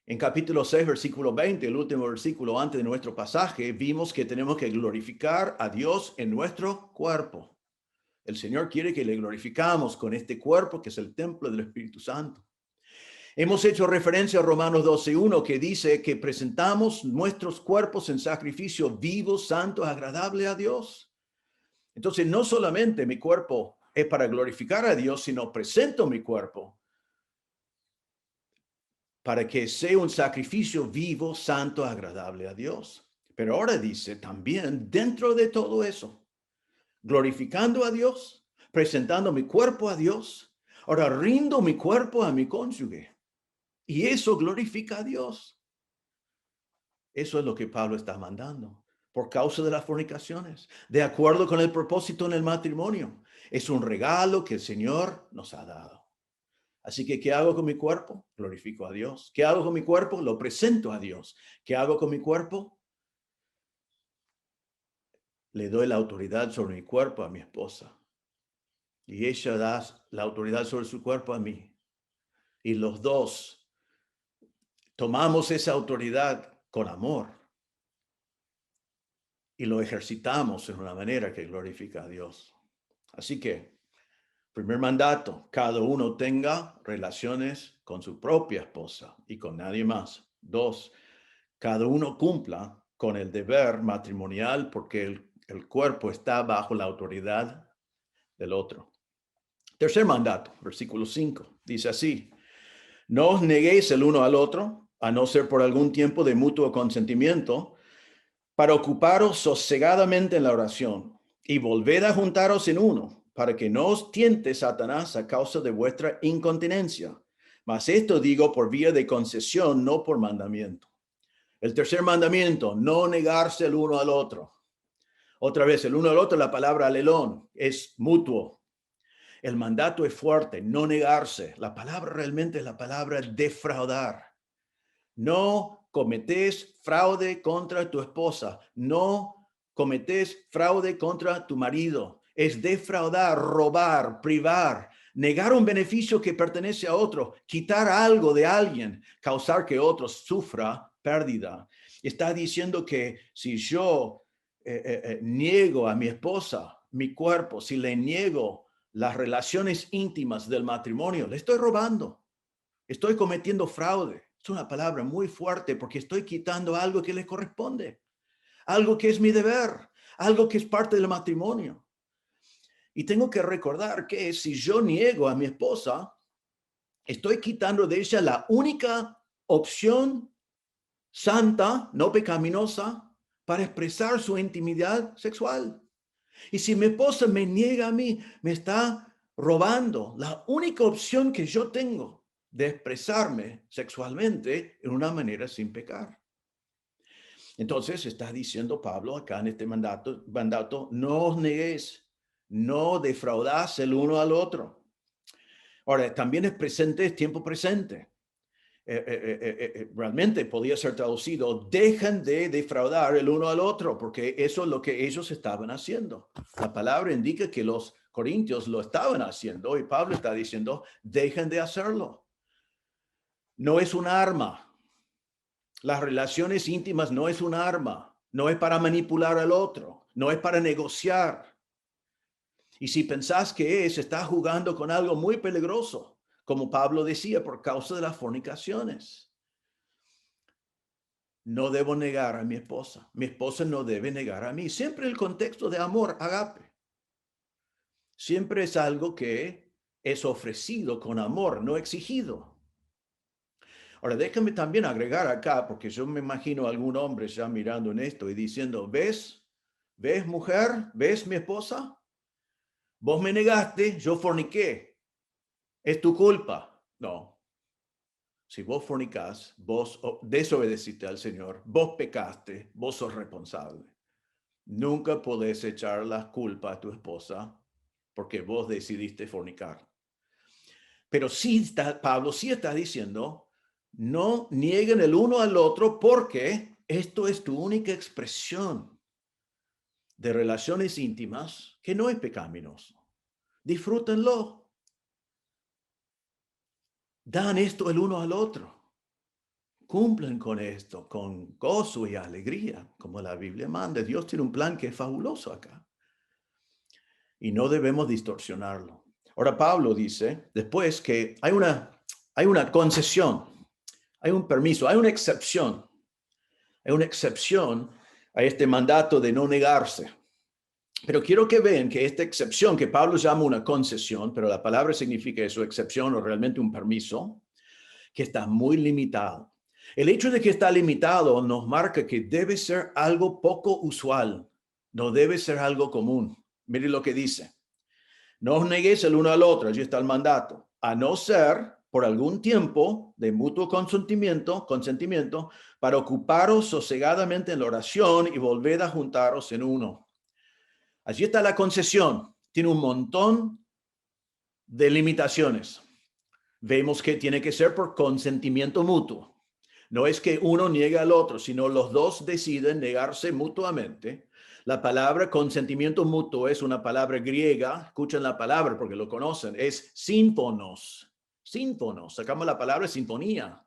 En capítulo 6, versículo 20, el último versículo antes de nuestro pasaje, vimos que tenemos que glorificar a Dios en nuestro cuerpo. El Señor quiere que le glorificamos con este cuerpo que es el templo del Espíritu Santo. Hemos hecho referencia a Romanos 12:1 que dice que presentamos nuestros cuerpos en sacrificio vivo, santo, agradable a Dios. Entonces, no solamente mi cuerpo es para glorificar a Dios, sino presento mi cuerpo para que sea un sacrificio vivo, santo, agradable a Dios. Pero ahora dice también, dentro de todo eso, glorificando a Dios, presentando mi cuerpo a Dios, ahora rindo mi cuerpo a mi cónyuge. Y eso glorifica a Dios. Eso es lo que Pablo está mandando por causa de las fornicaciones, de acuerdo con el propósito en el matrimonio. Es un regalo que el Señor nos ha dado. Así que, ¿qué hago con mi cuerpo? Glorifico a Dios. ¿Qué hago con mi cuerpo? Lo presento a Dios. ¿Qué hago con mi cuerpo? Le doy la autoridad sobre mi cuerpo a mi esposa. Y ella da la autoridad sobre su cuerpo a mí. Y los dos tomamos esa autoridad con amor. Y lo ejercitamos en una manera que glorifica a Dios. Así que, primer mandato, cada uno tenga relaciones con su propia esposa y con nadie más. 2, cada uno cumpla con el deber matrimonial porque el cuerpo está bajo la autoridad del otro. Tercer mandato, versículo 5, dice así: no os neguéis el uno al otro, a no ser por algún tiempo de mutuo consentimiento, para ocuparos sosegadamente en la oración, y volved a juntaros en uno, para que no os tiente Satanás a causa de vuestra incontinencia. Mas esto digo por vía de concesión, no por mandamiento. El tercer mandamiento, no negarse el uno al otro. Otra vez, el uno al otro, la palabra alelón, es mutuo. El mandato es fuerte, no negarse. La palabra realmente es la palabra defraudar. No cometés fraude contra tu esposa. No cometés fraude contra tu marido. Es defraudar, robar, privar, negar un beneficio que pertenece a otro, quitar algo de alguien, causar que otro sufra pérdida. Está diciendo que si yo niego a mi esposa mi cuerpo, si le niego las relaciones íntimas del matrimonio, le estoy robando, estoy cometiendo fraude. Es una palabra muy fuerte porque estoy quitando algo que le corresponde, algo que es mi deber, algo que es parte del matrimonio. Y tengo que recordar que si yo niego a mi esposa, estoy quitando de ella la única opción santa, no pecaminosa, para expresar su intimidad sexual. Y si mi esposa me niega a mí, me está robando la única opción que yo tengo de expresarme sexualmente en una manera sin pecar. Entonces está diciendo Pablo acá en este mandato, no os neguéis, no defraudás el uno al otro. Ahora, también es presente, es tiempo presente. Realmente podía ser traducido, dejan de defraudar el uno al otro, porque eso es lo que ellos estaban haciendo. La palabra indica que los corintios lo estaban haciendo y Pablo está diciendo, dejen de hacerlo. No es un arma. Las relaciones íntimas no es un arma. No es para manipular al otro. No es para negociar. Y si pensás que estás jugando con algo muy peligroso, como Pablo decía, por causa de las fornicaciones. No debo negar a mi esposa no debe negar a mí. Siempre el contexto de amor, agape. Siempre es algo que es ofrecido con amor, no exigido. Ahora, déjame también agregar acá, porque yo me imagino a algún hombre ya mirando en esto y diciendo, ¿ves? ¿Ves, mujer? ¿Ves, mi esposa? Vos me negaste, yo forniqué. Es tu culpa. No. Si vos fornicás, vos desobedeciste al Señor, vos pecaste, vos sos responsable. Nunca podés echar la culpa a tu esposa porque vos decidiste fornicar. Pero Pablo sí está diciendo, no nieguen el uno al otro porque esto es tu única expresión de relaciones íntimas que no es pecaminoso. Disfrútenlo. Dan esto el uno al otro. Cumplen con esto, con gozo y alegría, como la Biblia manda. Dios tiene un plan que es fabuloso acá. Y no debemos distorsionarlo. Ahora Pablo dice después que hay una concesión, hay un permiso, hay una excepción a este mandato de no negarse. Pero quiero que vean que esta excepción, que Pablo llama una concesión, pero la palabra significa eso, excepción o realmente un permiso, que está muy limitado. El hecho de que está limitado nos marca que debe ser algo poco usual, no debe ser algo común. Mire lo que dice. No os neguéis el uno al otro, allí está el mandato, a no ser por algún tiempo de mutuo consentimiento, para ocuparos sosegadamente en la oración y volved a juntaros en uno. Allí está la concesión, tiene un montón de limitaciones. Vemos que tiene que ser por consentimiento mutuo. No es que uno niegue al otro, sino los dos deciden negarse mutuamente. La palabra consentimiento mutuo es una palabra griega. Escuchen la palabra porque lo conocen. Es sínfonos. Sínfonos. Sacamos la palabra sinfonía.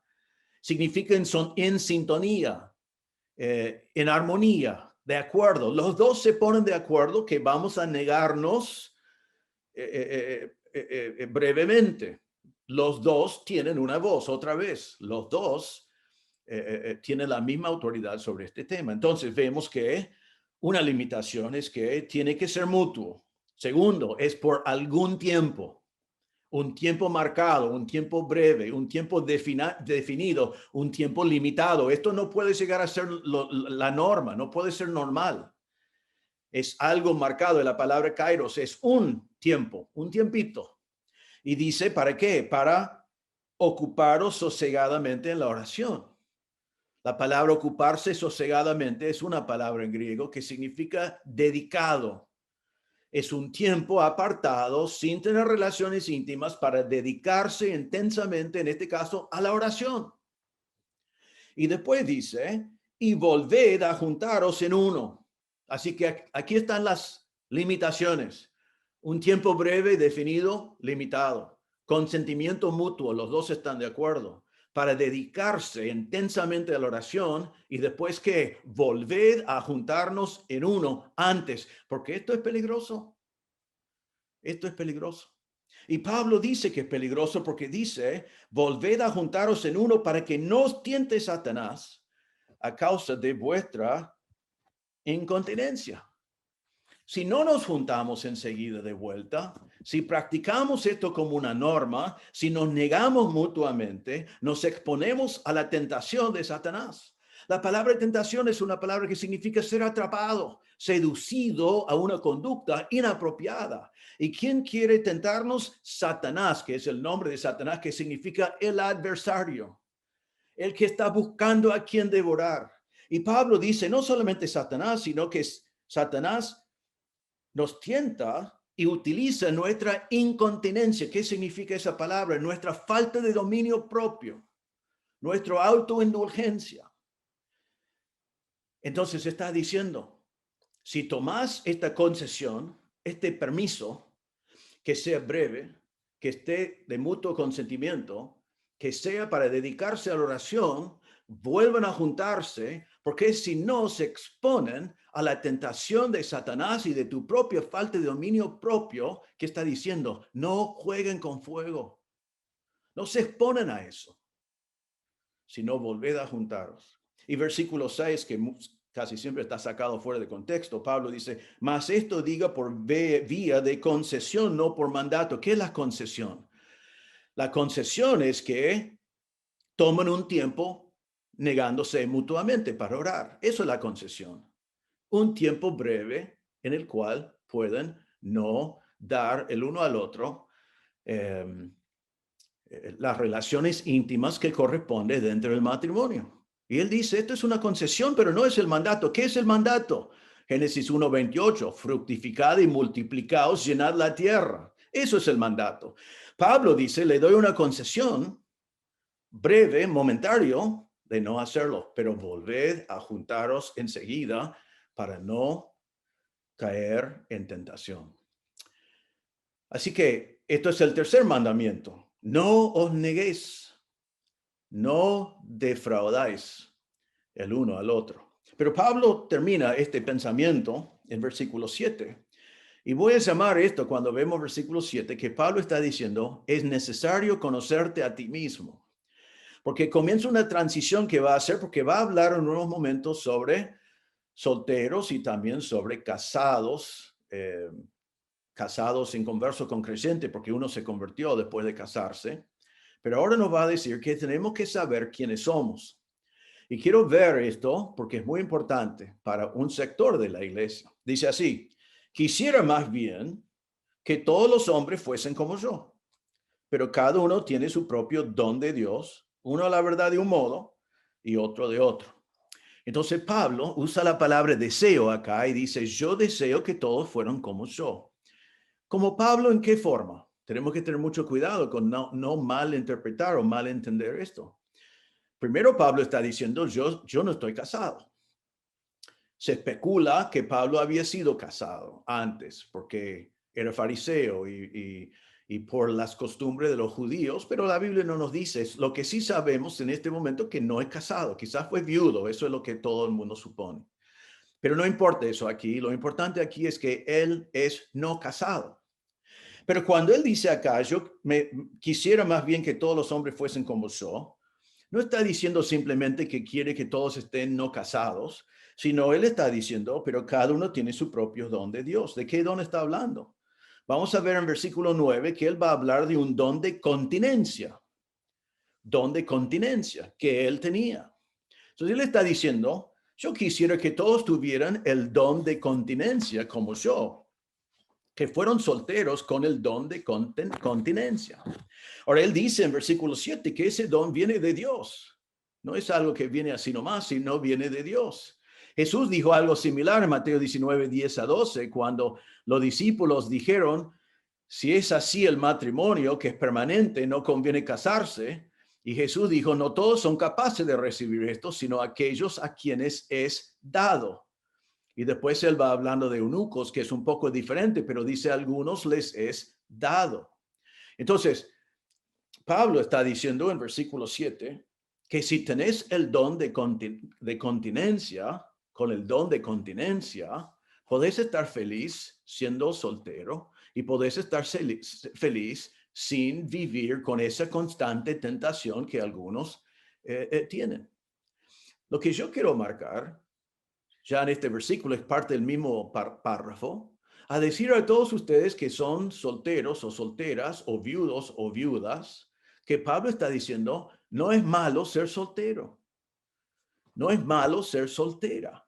Significa en sintonía, en armonía, de acuerdo. Los dos se ponen de acuerdo que vamos a negarnos brevemente. Los dos tienen una voz, otra vez. Los dos tienen la misma autoridad sobre este tema. Entonces vemos que una limitación es que tiene que ser mutuo. Segundo, es por algún tiempo. Un tiempo marcado, un tiempo breve, un tiempo definido, un tiempo limitado. Esto no puede llegar a ser la norma, no puede ser normal. Es algo marcado. La palabra kairos es un tiempo, un tiempito. Y dice, ¿para qué? Para ocuparos sosegadamente en la oración. La palabra ocuparse sosegadamente es una palabra en griego que significa dedicado. Es un tiempo apartado sin tener relaciones íntimas para dedicarse intensamente, en este caso, a la oración. Y después dice, y volved a juntaros en uno. Así que aquí están las limitaciones. Un tiempo breve, definido, limitado. Consentimiento mutuo, los dos están de acuerdo. Para dedicarse intensamente a la oración y después que volver a juntarnos en uno antes, porque esto es peligroso. Esto es peligroso. Y Pablo dice que es peligroso porque dice, volved a juntaros en uno para que no os tiente Satanás a causa de vuestra incontinencia. Si no nos juntamos enseguida de vuelta, si practicamos esto como una norma, si nos negamos mutuamente, nos exponemos a la tentación de Satanás. La palabra tentación es una palabra que significa ser atrapado, seducido a una conducta inapropiada. ¿Y quién quiere tentarnos? Satanás, que es el nombre de Satanás, que significa el adversario, el que está buscando a quien devorar. Y Pablo dice, no solamente Satanás, sino que Satanás nos tienta y utiliza nuestra incontinencia. ¿Qué significa esa palabra? Nuestra falta de dominio propio, nuestra autoindulgencia. Entonces está diciendo, si tomás esta concesión, este permiso, que sea breve, que esté de mutuo consentimiento, que sea para dedicarse a la oración, vuelvan a juntarse, porque si no se exponen a la tentación de Satanás y de tu propia falta de dominio propio, que está diciendo, no jueguen con fuego, no se exponen a eso, sino volved a juntaros. Y versículo 6, que casi siempre está sacado fuera de contexto, Pablo dice, mas esto diga por vía de concesión, no por mandato. ¿Qué es la concesión? La concesión es que toman un tiempo negándose mutuamente para orar. Eso es la concesión. Un tiempo breve en el cual pueden no dar el uno al otro las relaciones íntimas que corresponde dentro del matrimonio. Y él dice, esto es una concesión, pero no es el mandato. ¿Qué es el mandato? Génesis 1:28, fructificad y multiplicaos, llenad la tierra. Eso es el mandato. Pablo dice, le doy una concesión breve, momentario, de no hacerlo, pero volved a juntaros enseguida para no caer en tentación. Así que esto es el tercer mandamiento. No os neguéis, no defraudáis el uno al otro. Pero Pablo termina este pensamiento en versículo 7. Y voy a llamar esto cuando vemos versículo 7, que Pablo está diciendo, es necesario conocerte a ti mismo. Porque comienza una transición que va a hacer, porque va a hablar en unos momentos sobre solteros y también sobre casados, casados en converso con creyente, porque uno se convirtió después de casarse. Pero ahora nos va a decir que tenemos que saber quiénes somos. Y quiero ver esto porque es muy importante para un sector de la iglesia. Dice así, quisiera más bien que todos los hombres fuesen como yo, pero cada uno tiene su propio don de Dios, uno a la verdad de un modo y otro de otro. Entonces Pablo usa la palabra deseo acá y dice, yo deseo que todos fueran como yo. Como Pablo, ¿en qué forma? Tenemos que tener mucho cuidado con no mal interpretar o mal entender esto. Primero, Pablo está diciendo, yo no estoy casado. Se especula que Pablo había sido casado antes porque era fariseo y por las costumbres de los judíos, pero la Biblia no nos dice. Lo que sí sabemos en este momento que no es casado, quizás fue viudo, eso es lo que todo el mundo supone. Pero no importa eso aquí, lo importante aquí es que él es no casado. Pero cuando él dice acá, yo quisiera más bien que todos los hombres fuesen como yo, no está diciendo simplemente que quiere que todos estén no casados, sino él está diciendo, pero cada uno tiene su propio don de Dios. ¿De qué don está hablando? Vamos a ver en versículo 9 que él va a hablar de un don de continencia que él tenía. Entonces él está diciendo, yo quisiera que todos tuvieran el don de continencia como yo, que fueron solteros con el don de continencia. Ahora, él dice en versículo 7 que ese don viene de Dios. No es algo que viene así nomás, sino viene de Dios. Jesús dijo algo similar en Mateo 19, 10-12, cuando los discípulos dijeron, si es así el matrimonio, que es permanente, no conviene casarse. Y Jesús dijo, no todos son capaces de recibir esto, sino aquellos a quienes es dado. Y después él va hablando de eunucos, que es un poco diferente, pero dice a algunos les es dado. Entonces, Pablo está diciendo en versículo 7 que si tenés el don de continencia, con el don de continencia, podés estar feliz siendo soltero y podés estar feliz sin vivir con esa constante tentación que algunos tienen. Lo que yo quiero marcar, ya en este versículo, es parte del mismo párrafo, a decir a todos ustedes que son solteros o solteras o viudos o viudas, que Pablo está diciendo, no es malo ser soltero, no es malo ser soltera.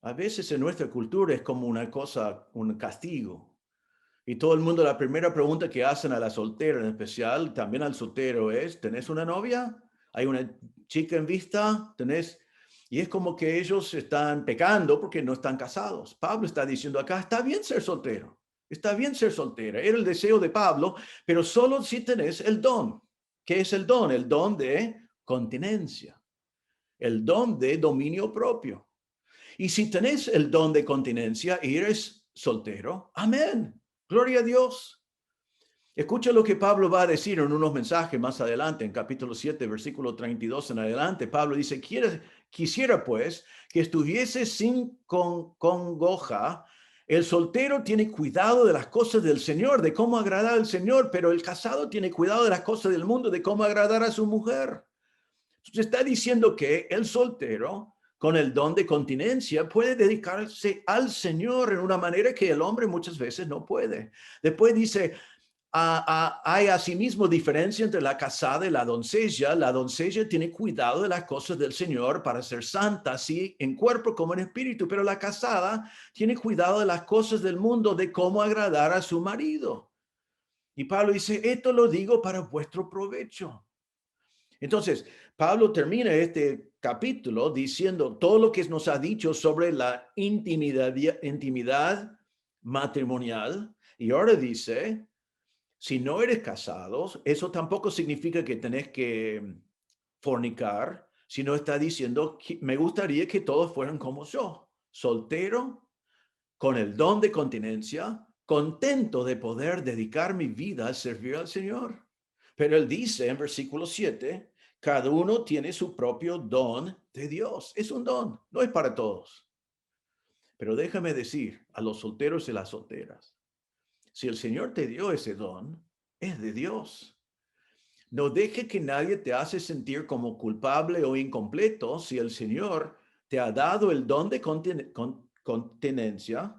A veces en nuestra cultura es como una cosa, un castigo. Y todo el mundo, la primera pregunta que hacen a la soltera en especial, también al soltero es, ¿tenés una novia? ¿Hay una chica en vista? ¿Tenés? Y es como que ellos están pecando porque no están casados. Pablo está diciendo acá, está bien ser soltero, está bien ser soltera. Era el deseo de Pablo, pero solo si tenés el don. ¿Qué es el don? El don de continencia, el don de dominio propio. Y si tenés el don de continencia y eres soltero, amén. Gloria a Dios. Escucha lo que Pablo va a decir en unos mensajes más adelante, en capítulo 7, versículo 32 en adelante. Pablo dice, quisiera pues que estuviese sin congoja. El soltero tiene cuidado de las cosas del Señor, de cómo agradar al Señor, pero el casado tiene cuidado de las cosas del mundo, de cómo agradar a su mujer. Entonces está diciendo que el soltero con el don de continencia puede dedicarse al Señor en una manera que el hombre muchas veces no puede. Después dice, hay asimismo diferencia entre la casada y la doncella. La doncella tiene cuidado de las cosas del Señor para ser santa, así en cuerpo como en espíritu, pero la casada tiene cuidado de las cosas del mundo, de cómo agradar a su marido. Y Pablo dice, esto lo digo para vuestro provecho. Entonces, Pablo termina este capítulo diciendo todo lo que nos ha dicho sobre la intimidad matrimonial. Y ahora dice, si no eres casados, eso tampoco significa que tenés que fornicar, sino está diciendo, me gustaría que todos fueran como yo, soltero, con el don de continencia, contento de poder dedicar mi vida a servir al Señor. Pero él dice en versículo 7, cada uno tiene su propio don de Dios. Es un don, no es para todos. Pero déjame decir a los solteros y las solteras, si el Señor te dio ese don, es de Dios. No deje que nadie te hace sentir como culpable o incompleto si el Señor te ha dado el don de continencia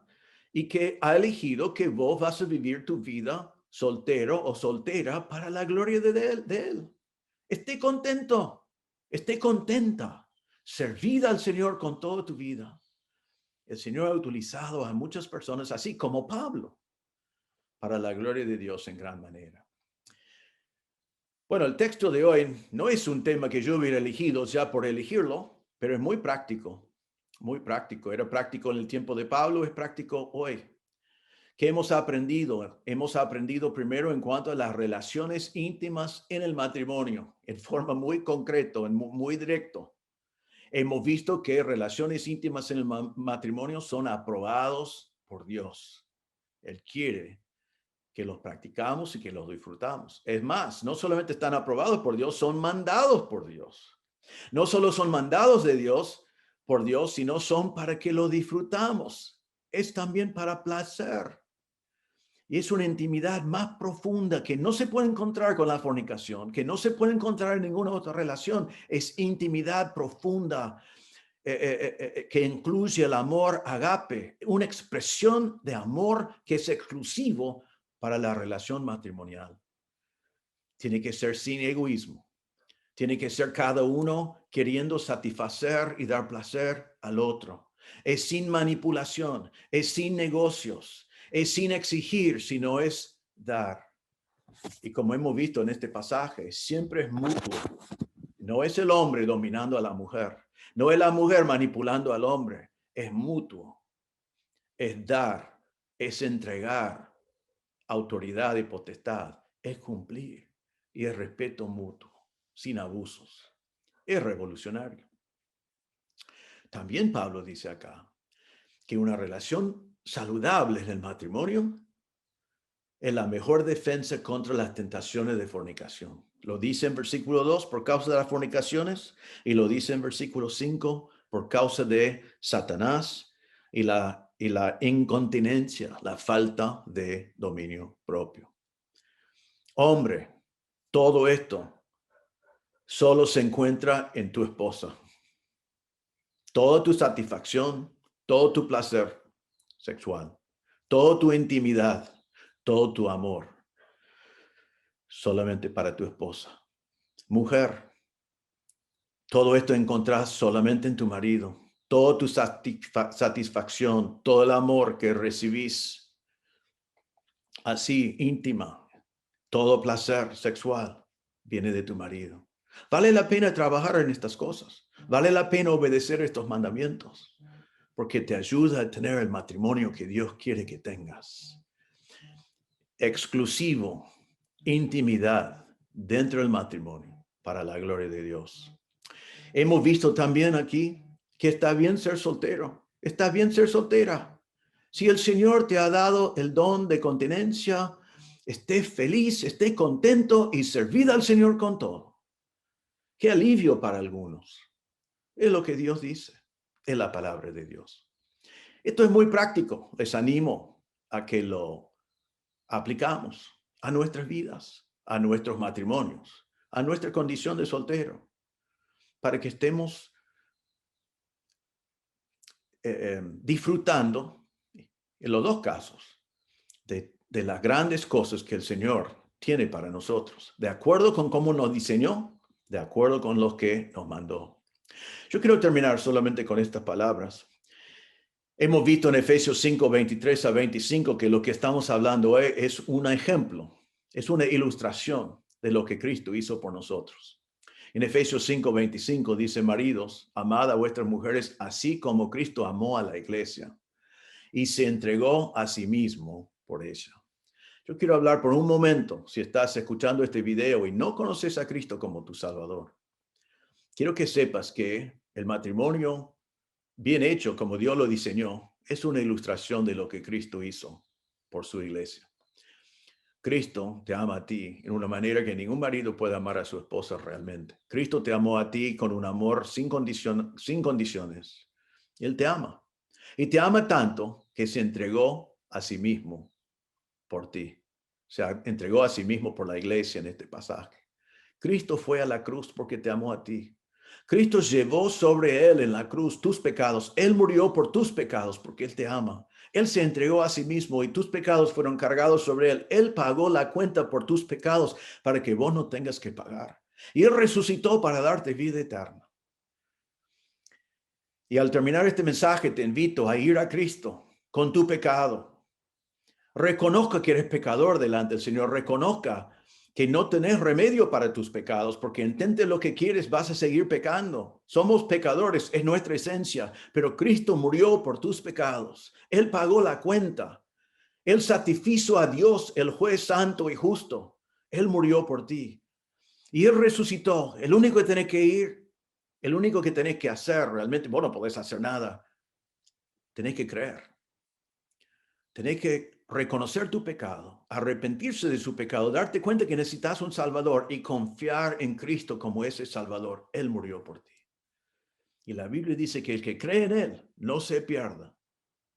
y que ha elegido que vos vas a vivir tu vida soltero o soltera para la gloria de él. Esté contento, esté contenta, servida al Señor con toda tu vida. El Señor ha utilizado a muchas personas así como Pablo para la gloria de Dios en gran manera. Bueno, el texto de hoy no es un tema que yo hubiera elegido ya por elegirlo, pero es muy práctico, muy práctico. Era práctico en el tiempo de Pablo, es práctico hoy. ¿Qué hemos aprendido? Hemos aprendido primero en cuanto a las relaciones íntimas en el matrimonio, en forma muy concreta, muy directo. Hemos visto que relaciones íntimas en el matrimonio son aprobados por Dios. Él quiere que los practicamos y que los disfrutamos. Es más, no solamente están aprobados por Dios, son mandados por Dios. No solo son mandados de Dios por Dios, sino son para que lo disfrutamos. Es también para placer. Y es una intimidad más profunda que no se puede encontrar con la fornicación, que no se puede encontrar en ninguna otra relación. Es intimidad profunda que incluye el amor agape, una expresión de amor que es exclusivo para la relación matrimonial. Tiene que ser sin egoísmo. Tiene que ser cada uno queriendo satisfacer y dar placer al otro. Es sin manipulación, es sin negocios, es sin exigir, sino es dar. Y como hemos visto en este pasaje, siempre es mutuo. No es el hombre dominando a la mujer, no es la mujer manipulando al hombre, es mutuo. Es dar, es entregar autoridad y potestad, es cumplir y es respeto mutuo, sin abusos. Es revolucionario. También Pablo dice acá, que una relación saludable en el matrimonio es la mejor defensa contra las tentaciones de fornicación. Lo dice en versículo 2 por causa de las fornicaciones y lo dice en versículo 5 por causa de Satanás y la incontinencia, la falta de dominio propio. Hombre, todo esto solo se encuentra en tu esposa. Toda tu satisfacción, todo tu placer sexual, toda tu intimidad, todo tu amor, solamente para tu esposa. Mujer, todo esto encontrás solamente en tu marido. Toda tu satisfacción, todo el amor que recibís, así íntima, todo placer sexual, viene de tu marido. Vale la pena trabajar en estas cosas. Vale la pena obedecer estos mandamientos, porque te ayuda a tener el matrimonio que Dios quiere que tengas. Exclusivo, intimidad dentro del matrimonio para la gloria de Dios. Hemos visto también aquí que está bien ser soltero, está bien ser soltera. Si el Señor te ha dado el don de continencia, esté feliz, esté contento y servida al Señor con todo. Qué alivio para algunos. Es lo que Dios dice, es la palabra de Dios. Esto es muy práctico. Les animo a que lo aplicamos a nuestras vidas, a nuestros matrimonios, a nuestra condición de soltero, para que estemos disfrutando, en los dos casos, de las grandes cosas que el Señor tiene para nosotros, de acuerdo con cómo nos diseñó, de acuerdo con los que nos mandó. Yo quiero terminar solamente con estas palabras. Hemos visto en Efesios 5, 23 a 25 que lo que estamos hablando hoy es un ejemplo, es una ilustración de lo que Cristo hizo por nosotros. En Efesios 5, 25 dice: maridos, amad a vuestras mujeres así como Cristo amó a la iglesia y se entregó a sí mismo por ella. Yo quiero hablar por un momento, si estás escuchando este video y no conoces a Cristo como tu Salvador. Quiero que sepas que el matrimonio bien hecho, como Dios lo diseñó, es una ilustración de lo que Cristo hizo por su iglesia. Cristo te ama a ti en una manera que ningún marido puede amar a su esposa realmente. Cristo te amó a ti con un amor sin condiciones. Él te ama. Y te ama tanto que se entregó a sí mismo por ti. Se entregó a sí mismo por la iglesia en este pasaje. Cristo fue a la cruz porque te amó a ti. Cristo llevó sobre él en la cruz tus pecados. Él murió por tus pecados porque él te ama. Él se entregó a sí mismo y tus pecados fueron cargados sobre él. Él pagó la cuenta por tus pecados para que vos no tengas que pagar. Y él resucitó para darte vida eterna. Y al terminar este mensaje te invito a ir a Cristo con tu pecado. Reconozca que eres pecador delante del Señor. Reconozca que no tenés remedio para tus pecados, porque intente lo que quieres, vas a seguir pecando. Somos pecadores, es nuestra esencia, pero Cristo murió por tus pecados. Él pagó la cuenta. Él satisfizo a Dios, el juez santo y justo. Él murió por ti. Y Él resucitó. El único que tenés que ir, el único que tenés que hacer realmente, vos no podés hacer nada. Tenés que creer. Tenés que reconocer tu pecado, arrepentirse de su pecado, darte cuenta que necesitas un Salvador y confiar en Cristo como ese Salvador. Él murió por ti. Y la Biblia dice que el que cree en Él no se pierda,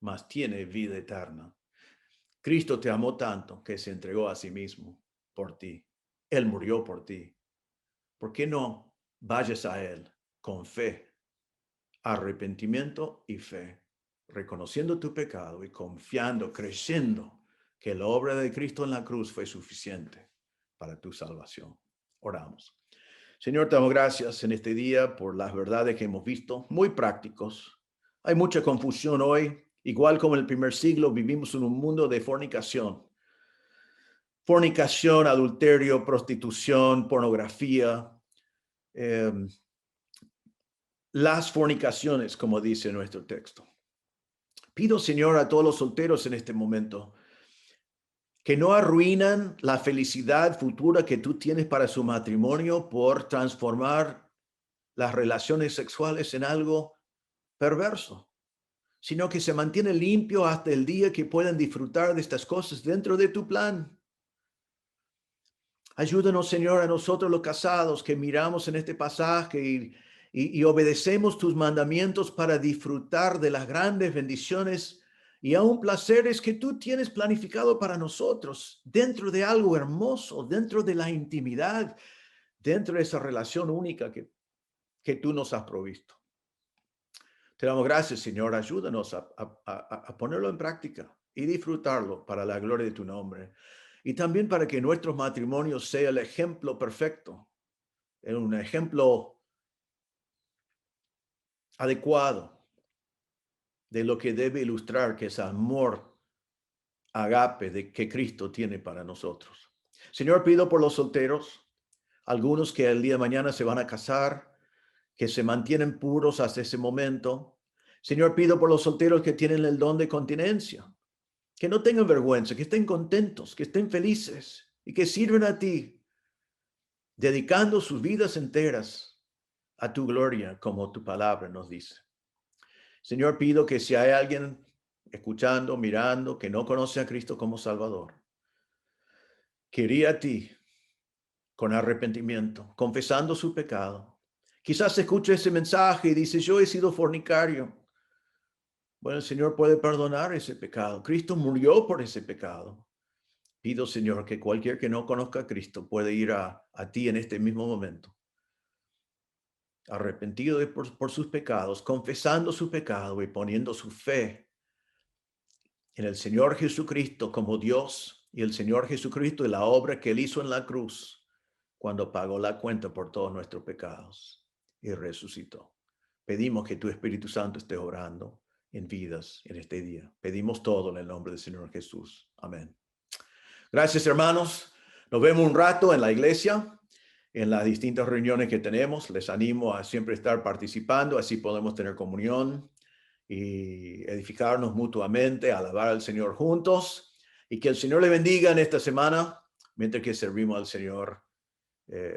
mas tiene vida eterna. Cristo te amó tanto que se entregó a sí mismo por ti. Él murió por ti. ¿Por qué no vayas a Él con fe, arrepentimiento y fe? Reconociendo tu pecado y confiando, creyendo que la obra de Cristo en la cruz fue suficiente para tu salvación. Oramos. Señor, te damos gracias en este día por las verdades que hemos visto, muy prácticos. Hay mucha confusión hoy. Igual como en el primer siglo, vivimos en un mundo de fornicación. Fornicación, adulterio, prostitución, pornografía. Las fornicaciones, como dice nuestro texto. Pido, Señor, a todos los solteros en este momento que no arruinan la felicidad futura que tú tienes para su matrimonio por transformar las relaciones sexuales en algo perverso. sino que se mantiene limpio hasta el día que puedan disfrutar de estas cosas dentro de tu plan. Ayúdanos, Señor, a nosotros los casados que miramos en este pasaje y obedecemos tus mandamientos para disfrutar de las grandes bendiciones y aún placeres que tú tienes planificado para nosotros, dentro de algo hermoso, dentro de la intimidad, dentro de esa relación única que tú nos has provisto. Te damos gracias, Señor. Ayúdanos a ponerlo en práctica y disfrutarlo para la gloria de tu nombre. Y también para que nuestros matrimonios sea el ejemplo perfecto, un ejemplo adecuado de lo que debe ilustrar que es amor agape de que Cristo tiene para nosotros. Señor, pido por los solteros, algunos que el día de mañana se van a casar, que se mantienen puros hasta ese momento. Señor, pido por los solteros que tienen el don de continencia, que no tengan vergüenza, que estén contentos, que estén felices y que sirven a ti, dedicando sus vidas enteras a tu gloria, como tu palabra nos dice. Señor, pido que si hay alguien escuchando, mirando, que no conoce a Cristo como Salvador, que iría a ti con arrepentimiento, confesando su pecado. Quizás escuche ese mensaje y dice, yo he sido fornicario. Bueno, el Señor puede perdonar ese pecado. Cristo murió por ese pecado. Pido, Señor, que cualquier que no conozca a Cristo puede ir a ti en este mismo momento, arrepentido por sus pecados, confesando su pecado y poniendo su fe en el Señor Jesucristo como Dios y el Señor Jesucristo y la obra que Él hizo en la cruz cuando pagó la cuenta por todos nuestros pecados y resucitó. Pedimos que tu Espíritu Santo esté orando en vidas en este día. Pedimos todo en el nombre del Señor Jesús. Amén. Gracias, hermanos. Nos vemos un rato en la iglesia, en las distintas reuniones que tenemos. Les animo a siempre estar participando, así podemos tener comunión y edificarnos mutuamente, alabar al Señor juntos. Y que el Señor le bendiga en esta semana, mientras que servimos al Señor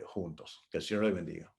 juntos. Que el Señor le bendiga.